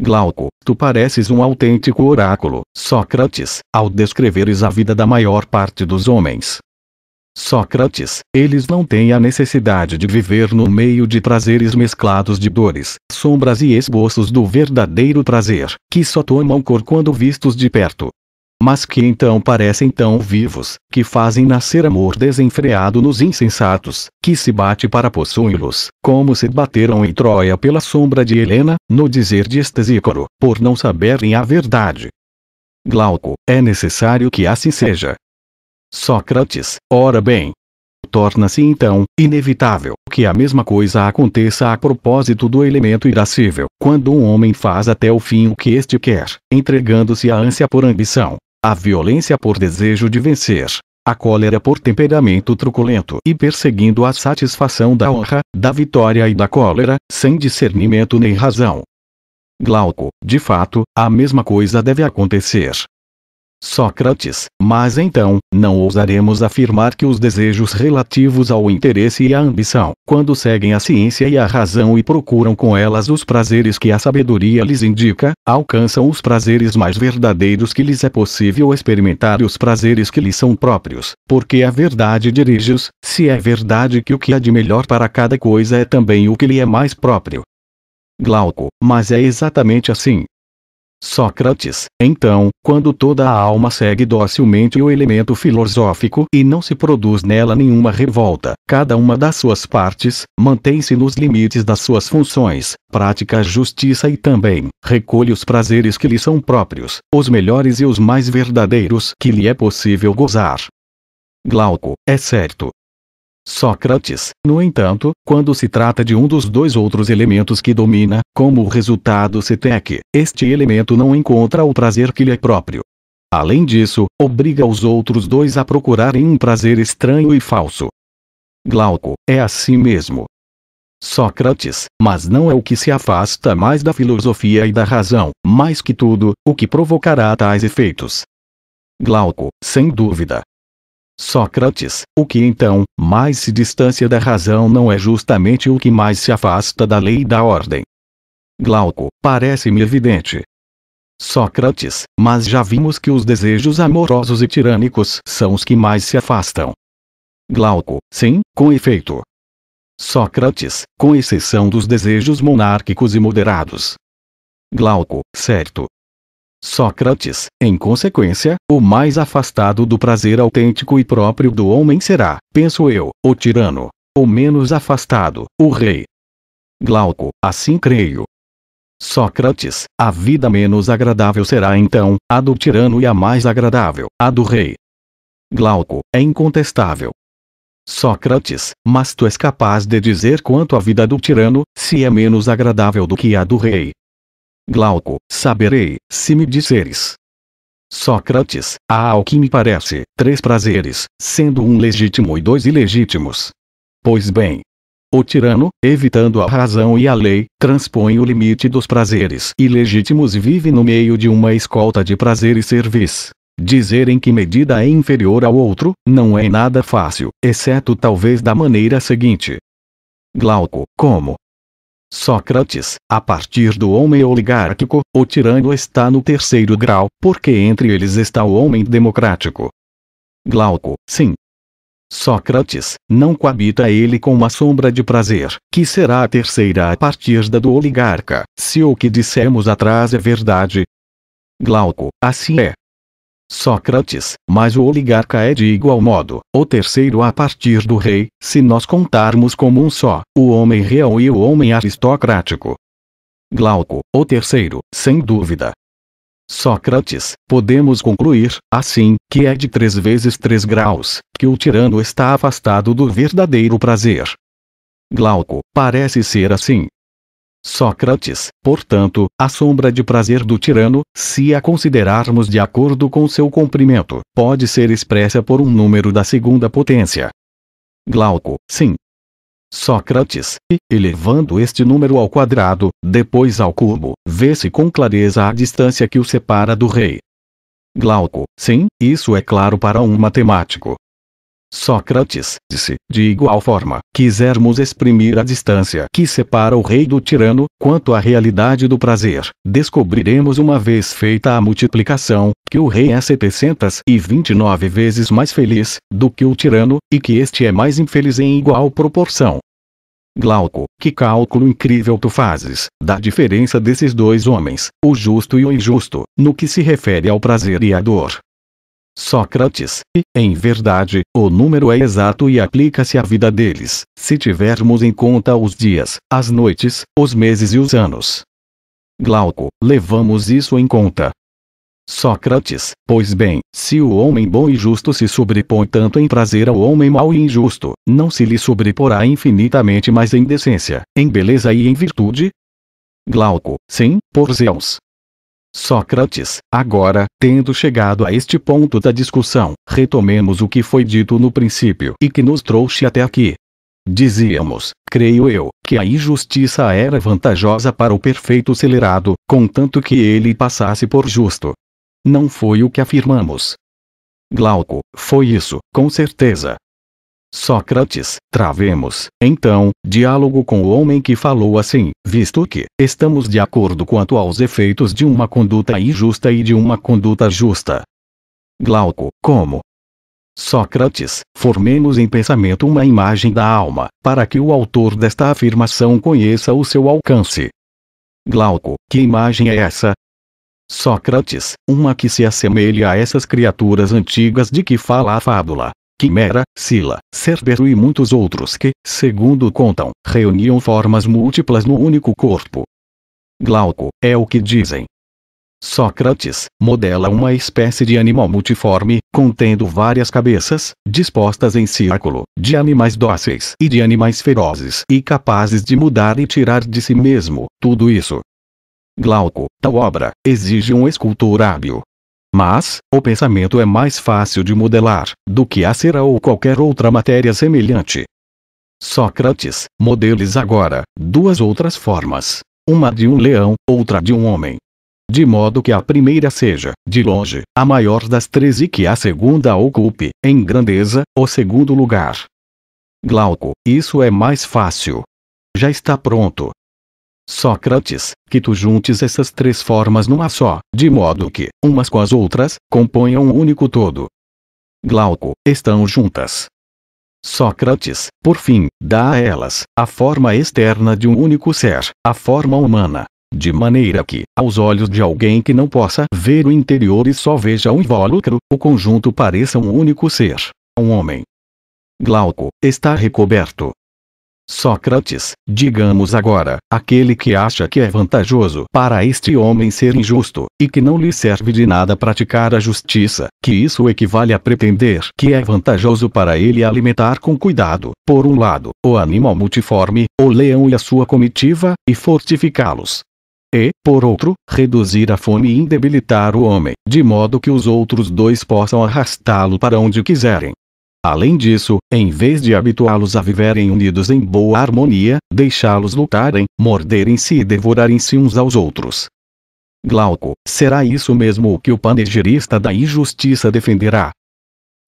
Glauco, tu pareces um autêntico oráculo, Sócrates, ao descreveres a vida da maior parte dos homens. Sócrates, eles não têm a necessidade de viver no meio de prazeres mesclados de dores, sombras e esboços do verdadeiro prazer, que só tomam cor quando vistos de perto. Mas que então parecem tão vivos, que fazem nascer amor desenfreado nos insensatos, que se bate para possuí-los, como se bateram em Troia pela sombra de Helena, no dizer de Estesícoro, por não saberem a verdade. Glauco, é necessário que assim seja. Sócrates, ora bem. Torna-se então, inevitável, que a mesma coisa aconteça a propósito do elemento irascível, quando um homem faz até o fim o que este quer, entregando-se à ânsia por ambição, à violência por desejo de vencer, à cólera por temperamento truculento e perseguindo a satisfação da honra, da vitória e da cólera, sem discernimento nem razão. Glauco, de fato, a mesma coisa deve acontecer. Sócrates, mas então, não ousaremos afirmar que os desejos relativos ao interesse e à ambição, quando seguem a ciência e a razão e procuram com elas os prazeres que a sabedoria lhes indica, alcançam os prazeres mais verdadeiros que lhes é possível experimentar e os prazeres que lhes são próprios, porque a verdade dirige-os, se é verdade que o que há de melhor para cada coisa é também o que lhe é mais próprio. Glauco, mas é exatamente assim. Sócrates, então, quando toda a alma segue docilmente o elemento filosófico e não se produz nela nenhuma revolta, cada uma das suas partes, mantém-se nos limites das suas funções, pratica a justiça e também, recolhe os prazeres que lhe são próprios, os melhores e os mais verdadeiros que lhe é possível gozar. Glauco, é certo. Sócrates, no entanto, quando se trata de um dos dois outros elementos que domina, como o resultado se tem que, este elemento não encontra o prazer que lhe é próprio. Além disso, obriga os outros dois a procurarem um prazer estranho e falso. Glauco, é assim mesmo. Sócrates, mas não é o que se afasta mais da filosofia e da razão, mais que tudo, o que provocará tais efeitos. Glauco, sem dúvida. Sócrates, o que então, mais se distancia da razão não é justamente o que mais se afasta da lei e da ordem. Glauco, parece-me evidente. Sócrates, mas já vimos que os desejos amorosos e tirânicos são os que mais se afastam. Glauco, sim, com efeito. Sócrates, com exceção dos desejos monárquicos e moderados. Glauco, certo. Sócrates, em consequência, o mais afastado do prazer autêntico e próprio do homem será, penso eu, o tirano. O menos afastado, o rei. Glauco, assim creio. Sócrates, a vida menos agradável será então, a do tirano e a mais agradável, a do rei. Glauco, é incontestável. Sócrates, mas tu és capaz de dizer quanto a vida do tirano, se é menos agradável do que a do rei. Glauco, saberei, se me disseres. Sócrates, há ao que me parece, 3 prazeres, sendo um legítimo e 2 ilegítimos. Pois bem, o tirano, evitando a razão e a lei, transpõe o limite dos prazeres ilegítimos e vive no meio de uma escolta de prazeres servis. Dizer em que medida é inferior ao outro, não é nada fácil, exceto talvez da maneira seguinte. Glauco, como? Sócrates, a partir do homem oligárquico, o tirano está no 3º grau, porque entre eles está o homem democrático. Glauco, sim. Sócrates, não coabita ele com uma sombra de prazer, que será a 3ª a partir da do oligarca, se o que dissemos atrás é verdade. Glauco, assim é. Sócrates, mas o oligarca é de igual modo, o 3º a partir do rei, se nós contarmos como um só, o homem real e o homem aristocrático. Glauco, o 3º, sem dúvida. Sócrates, podemos concluir, assim, que é de 3 vezes 3 graus, que o tirano está afastado do verdadeiro prazer. Glauco, parece ser assim. Sócrates, portanto, a sombra de prazer do tirano, se a considerarmos de acordo com seu comprimento, pode ser expressa por um número da 2ª potência. Glauco, sim. Sócrates, e, elevando este número ao quadrado, depois ao cubo, vê-se com clareza a distância que o separa do rei. Glauco, sim, isso é claro para um matemático. Sócrates, disse, de igual forma, quisermos exprimir a distância que separa o rei do tirano, quanto à realidade do prazer, descobriremos uma vez feita a multiplicação, que o rei é 729 vezes mais feliz, do que o tirano, e que este é mais infeliz em igual proporção. Glauco, que cálculo incrível tu fazes, da diferença desses 2 homens, o justo e o injusto, no que se refere ao prazer e à dor. Sócrates, e, em verdade, o número é exato e aplica-se à vida deles, se tivermos em conta os dias, as noites, os meses e os anos. Glauco, levamos isso em conta. Sócrates, pois bem, se o homem bom e justo se sobrepõe tanto em prazer ao homem mau e injusto, não se lhe sobreporá infinitamente mais em decência, em beleza e em virtude? Glauco, sim, por Zeus. Sócrates, agora, tendo chegado a este ponto da discussão, retomemos o que foi dito no princípio e que nos trouxe até aqui. Dizíamos, creio eu, que a injustiça era vantajosa para o perfeito celerado, contanto que ele passasse por justo. Não foi o que afirmamos. Glauco, foi isso, com certeza. Sócrates, travemos, então, diálogo com o homem que falou assim, visto que estamos de acordo quanto aos efeitos de uma conduta injusta e de uma conduta justa. Glauco, como? Sócrates, formemos em pensamento uma imagem da alma, para que o autor desta afirmação conheça o seu alcance. Glauco, que imagem é essa? Sócrates, uma que se assemelha a essas criaturas antigas de que fala a fábula. Quimera, Sila, Cerbero e muitos outros que, segundo contam, reuniam formas múltiplas no único corpo. Glauco, é o que dizem. Sócrates, modela uma espécie de animal multiforme, contendo várias cabeças, dispostas em círculo, de animais dóceis e de animais ferozes e capazes de mudar e tirar de si mesmo, tudo isso. Glauco, tal obra, exige um escultor hábil. Mas, o pensamento é mais fácil de modelar, do que a cera ou qualquer outra matéria semelhante. Sócrates, modeles agora, 2 outras formas. Uma de um leão, outra de um homem. De modo que a primeira seja, de longe, a maior das 3 e que a segunda ocupe, em grandeza, o 2º lugar. Glauco, isso é mais fácil. Já está pronto. Sócrates, que tu juntes essas 3 formas numa só, de modo que, umas com as outras, componham um único todo. Glauco, estão juntas. Sócrates, por fim, dá a elas, a forma externa de um único ser, a forma humana. De maneira que, aos olhos de alguém que não possa ver o interior e só veja o invólucro, o conjunto pareça um único ser, um homem. Glauco, está recoberto. Sócrates, digamos agora, aquele que acha que é vantajoso para este homem ser injusto, e que não lhe serve de nada praticar a justiça, que isso equivale a pretender que é vantajoso para ele alimentar com cuidado, por um lado, o animal multiforme, o leão e a sua comitiva, e fortificá-los. e, por outro, reduzir a fome e debilitar o homem, de modo que os outros dois possam arrastá-lo para onde quiserem. Além disso, em vez de habituá-los a viverem unidos em boa harmonia, deixá-los lutarem, morderem-se e devorarem-se uns aos outros. Glauco, será isso mesmo o que o panegirista da injustiça defenderá?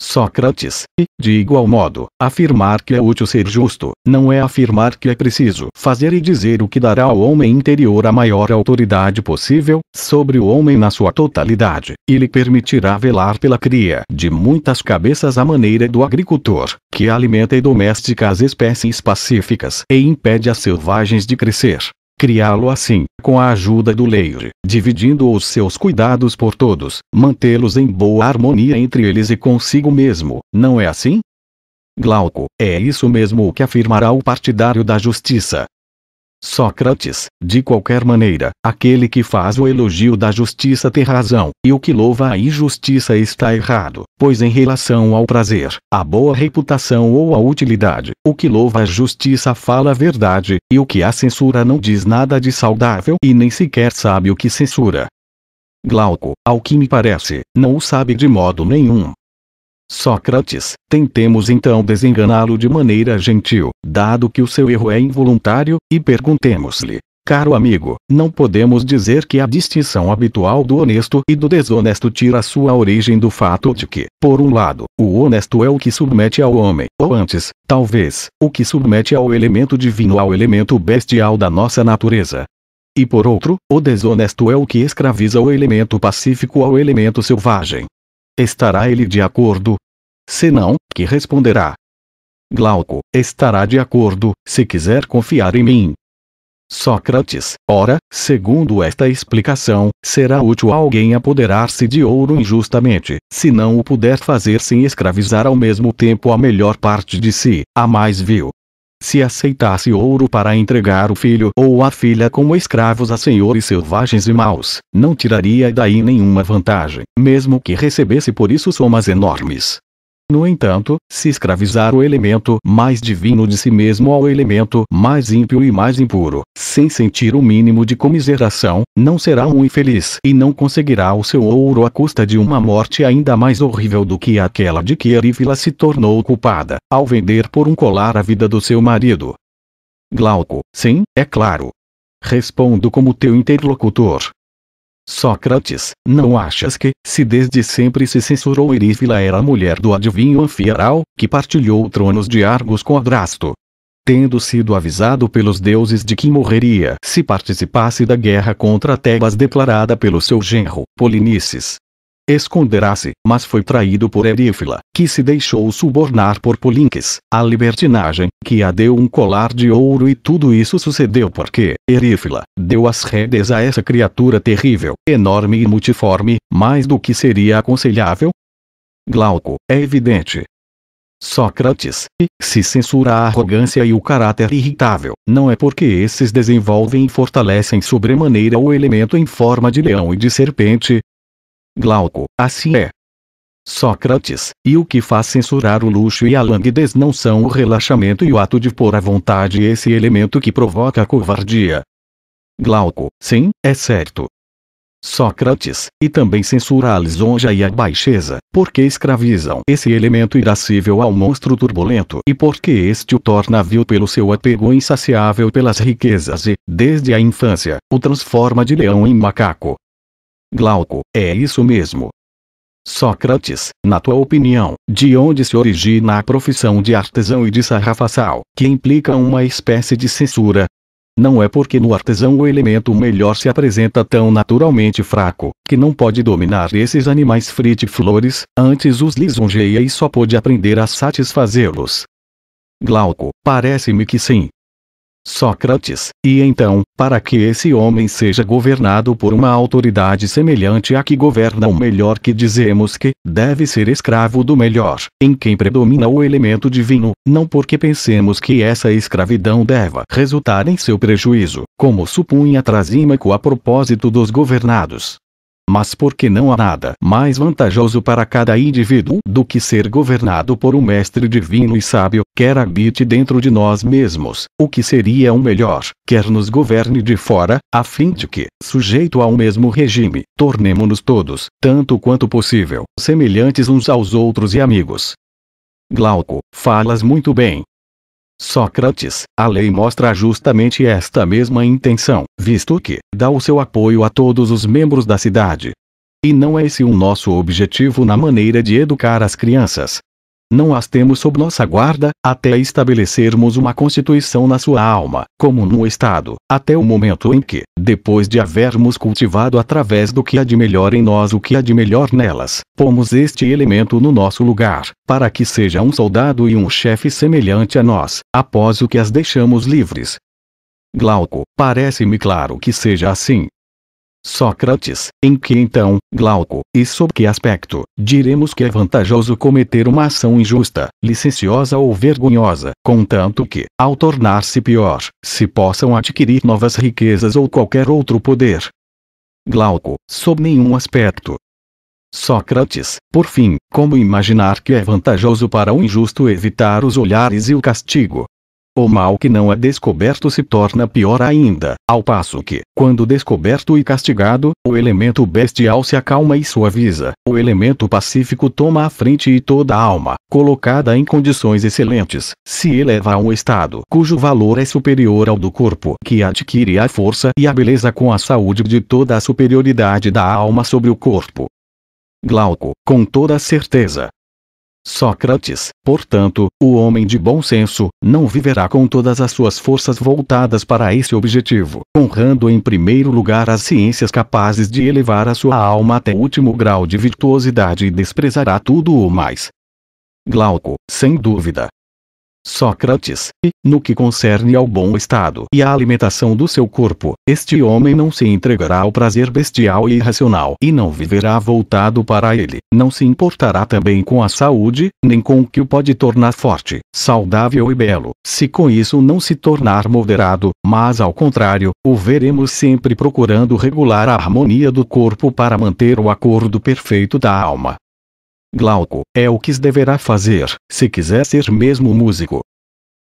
Sócrates, e, de igual modo, afirmar que é útil ser justo, não é afirmar que é preciso fazer e dizer o que dará ao homem interior a maior autoridade possível sobre o homem na sua totalidade, e lhe permitirá velar pela cria de muitas cabeças à maneira do agricultor, que alimenta e domestica as espécies pacíficas e impede as selvagens de crescer. Criá-lo assim, com a ajuda do leire, dividindo os seus cuidados por todos, mantê-los em boa harmonia entre eles e consigo mesmo, não é assim? Glauco, é isso mesmo o que afirmará o partidário da justiça. Sócrates, de qualquer maneira, aquele que faz o elogio da justiça tem razão, e o que louva a injustiça está errado, pois em relação ao prazer, à boa reputação ou à utilidade, o que louva a justiça fala a verdade, e o que a censura não diz nada de saudável e nem sequer sabe o que censura. Glauco, ao que me parece, não o sabe de modo nenhum. Sócrates, tentemos então desenganá-lo de maneira gentil, dado que o seu erro é involuntário, e perguntemos-lhe: caro amigo, não podemos dizer que a distinção habitual do honesto e do desonesto tira sua origem do fato de que, por um lado, o honesto é o que submete ao homem, ou antes, talvez, o que submete ao elemento divino ao elemento bestial da nossa natureza. E por outro, o desonesto é o que escraviza o elemento pacífico ao elemento selvagem. Estará ele de acordo? Se não, que responderá? Glauco, estará de acordo, se quiser confiar em mim. Sócrates, ora, segundo esta explicação, será útil a alguém apoderar-se de ouro injustamente, se não o puder fazer sem escravizar ao mesmo tempo a melhor parte de si, a mais vil. Se aceitasse ouro para entregar o filho ou a filha como escravos a senhores selvagens e maus, não tiraria daí nenhuma vantagem, mesmo que recebesse por isso somas enormes. No entanto, se escravizar o elemento mais divino de si mesmo ao elemento mais ímpio e mais impuro, sem sentir o mínimo de comiseração, não será um infeliz e não conseguirá o seu ouro à custa de uma morte ainda mais horrível do que aquela de que Erífila se tornou culpada, ao vender por um colar a vida do seu marido. Glauco, sim, é claro. Respondo como teu interlocutor. Sócrates, não achas que, se desde sempre se censurou Erífila era a mulher do adivinho Anfiarau, que partilhou tronos de Argos com Adrasto? Tendo sido avisado pelos deuses de que morreria se participasse da guerra contra Tebas declarada pelo seu genro, Polinices. Esconderá-se, mas foi traído por Erífila, que se deixou subornar por Polinques, a libertinagem, que a deu um colar de ouro e tudo isso sucedeu porque Erífila deu as rédeas a essa criatura terrível, enorme e multiforme, mais do que seria aconselhável? Glauco, é evidente. Sócrates, e, se censura a arrogância e o caráter irritável, não é porque esses desenvolvem e fortalecem sobremaneira o elemento em forma de leão e de serpente? Glauco, assim é. Sócrates, e o que faz censurar o luxo e a languidez não são o relaxamento e o ato de pôr à vontade esse elemento que provoca a covardia? Glauco, sim, é certo. Sócrates, e também censura a lisonja e a baixeza, porque escravizam esse elemento irascível ao monstro turbulento e porque este o torna vil pelo seu apego insaciável pelas riquezas e, desde a infância, o transforma de leão em macaco. Glauco, é isso mesmo. Sócrates, na tua opinião, de onde se origina a profissão de artesão e de sarrafaçal, que implica uma espécie de censura? Não é porque no artesão o elemento melhor se apresenta tão naturalmente fraco, que não pode dominar esses animais fritiflores, antes os lisonjeia e só pode aprender a satisfazê-los. Glauco, parece-me que sim. Sócrates, e então, para que esse homem seja governado por uma autoridade semelhante à que governa o melhor, que dizemos que deve ser escravo do melhor, em quem predomina o elemento divino, não porque pensemos que essa escravidão deva resultar em seu prejuízo, como supunha Trasímaco a propósito dos governados. mas porque não há nada mais vantajoso para cada indivíduo do que ser governado por um mestre divino e sábio, quer habite dentro de nós mesmos, o que seria o melhor, quer nos governe de fora, a fim de que, sujeito ao mesmo regime, tornemo-nos todos, tanto quanto possível, semelhantes uns aos outros e amigos. Glauco, falas muito bem. Sócrates, a lei mostra justamente esta mesma intenção, visto que dá o seu apoio a todos os membros da cidade. E não é esse o nosso objetivo na maneira de educar as crianças. Não as temos sob nossa guarda, até estabelecermos uma constituição na sua alma, como no Estado, até o momento em que, depois de havermos cultivado através do que há de melhor em nós o que há de melhor nelas, pomos este elemento no nosso lugar, para que seja um soldado e um chefe semelhante a nós, após o que as deixamos livres. Glauco, parece-me claro que seja assim. Sócrates, em que então, Glauco, e sob que aspecto, diremos que é vantajoso cometer uma ação injusta, licenciosa ou vergonhosa, contanto que, ao tornar-se pior, se possam adquirir novas riquezas ou qualquer outro poder? Glauco, sob nenhum aspecto. Sócrates, por fim, como imaginar que é vantajoso para o injusto evitar os olhares e o castigo? O mal que não é descoberto se torna pior ainda, ao passo que, quando descoberto e castigado, o elemento bestial se acalma e suaviza, o elemento pacífico toma a frente e toda a alma, colocada em condições excelentes, se eleva a um estado cujo valor é superior ao do corpo, que adquire a força e a beleza com a saúde de toda a superioridade da alma sobre o corpo. Glauco, com toda certeza. Sócrates, portanto, o homem de bom senso, não viverá com todas as suas forças voltadas para esse objetivo, honrando em primeiro lugar as ciências capazes de elevar a sua alma até o último grau de virtuosidade e desprezará tudo o mais. Glauco, sem dúvida. Sócrates, e, no que concerne ao bom estado e à alimentação do seu corpo, este homem não se entregará ao prazer bestial e irracional e não viverá voltado para ele, não se importará também com a saúde, nem com o que o pode tornar forte, saudável e belo, se com isso não se tornar moderado, mas ao contrário, o veremos sempre procurando regular a harmonia do corpo para manter o acordo perfeito da alma. Glauco, é o que deverá fazer, se quiser ser mesmo músico.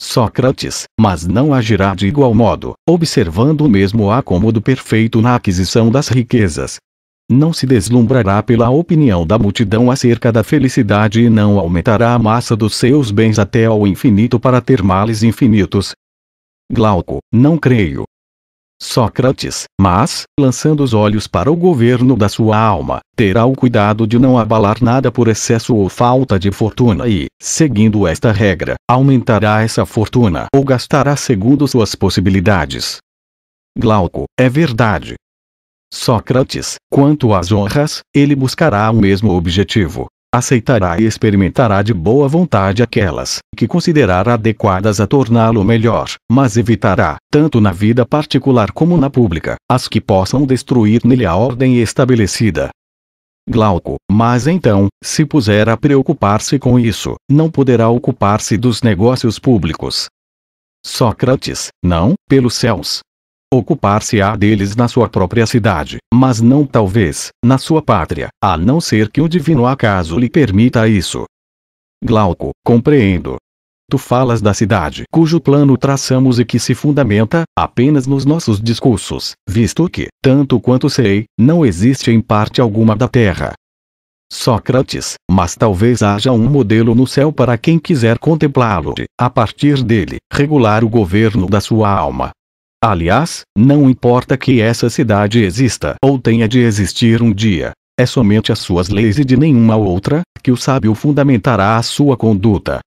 Sócrates, mas não agirá de igual modo, observando o mesmo acômodo perfeito na aquisição das riquezas. Não se deslumbrará pela opinião da multidão acerca da felicidade e não aumentará a massa dos seus bens até ao infinito para ter males infinitos. Glauco, não creio. Sócrates, mas, lançando os olhos para o governo da sua alma, terá o cuidado de não abalar nada por excesso ou falta de fortuna e, seguindo esta regra, aumentará essa fortuna ou gastará segundo suas possibilidades. Glauco, é verdade. Sócrates, quanto às honras, ele buscará o mesmo objetivo. Aceitará e experimentará de boa vontade aquelas que considerar adequadas a torná-lo melhor, mas evitará, tanto na vida particular como na pública, as que possam destruir nele a ordem estabelecida. Glauco, mas então, se puser a preocupar-se com isso, não poderá ocupar-se dos negócios públicos. Sócrates, não, pelos céus. Ocupar-se-á deles na sua própria cidade, mas não talvez, na sua pátria, a não ser que o divino acaso lhe permita isso. Glauco, compreendo. Tu falas da cidade cujo plano traçamos e que se fundamenta, apenas nos nossos discursos, visto que, tanto quanto sei, não existe em parte alguma da terra. Sócrates, mas talvez haja um modelo no céu para quem quiser contemplá-lo e, a partir dele, regular o governo da sua alma. Aliás, não importa que essa cidade exista ou tenha de existir um dia, é somente as suas leis e de nenhuma outra, que o sábio fundamentará a sua conduta.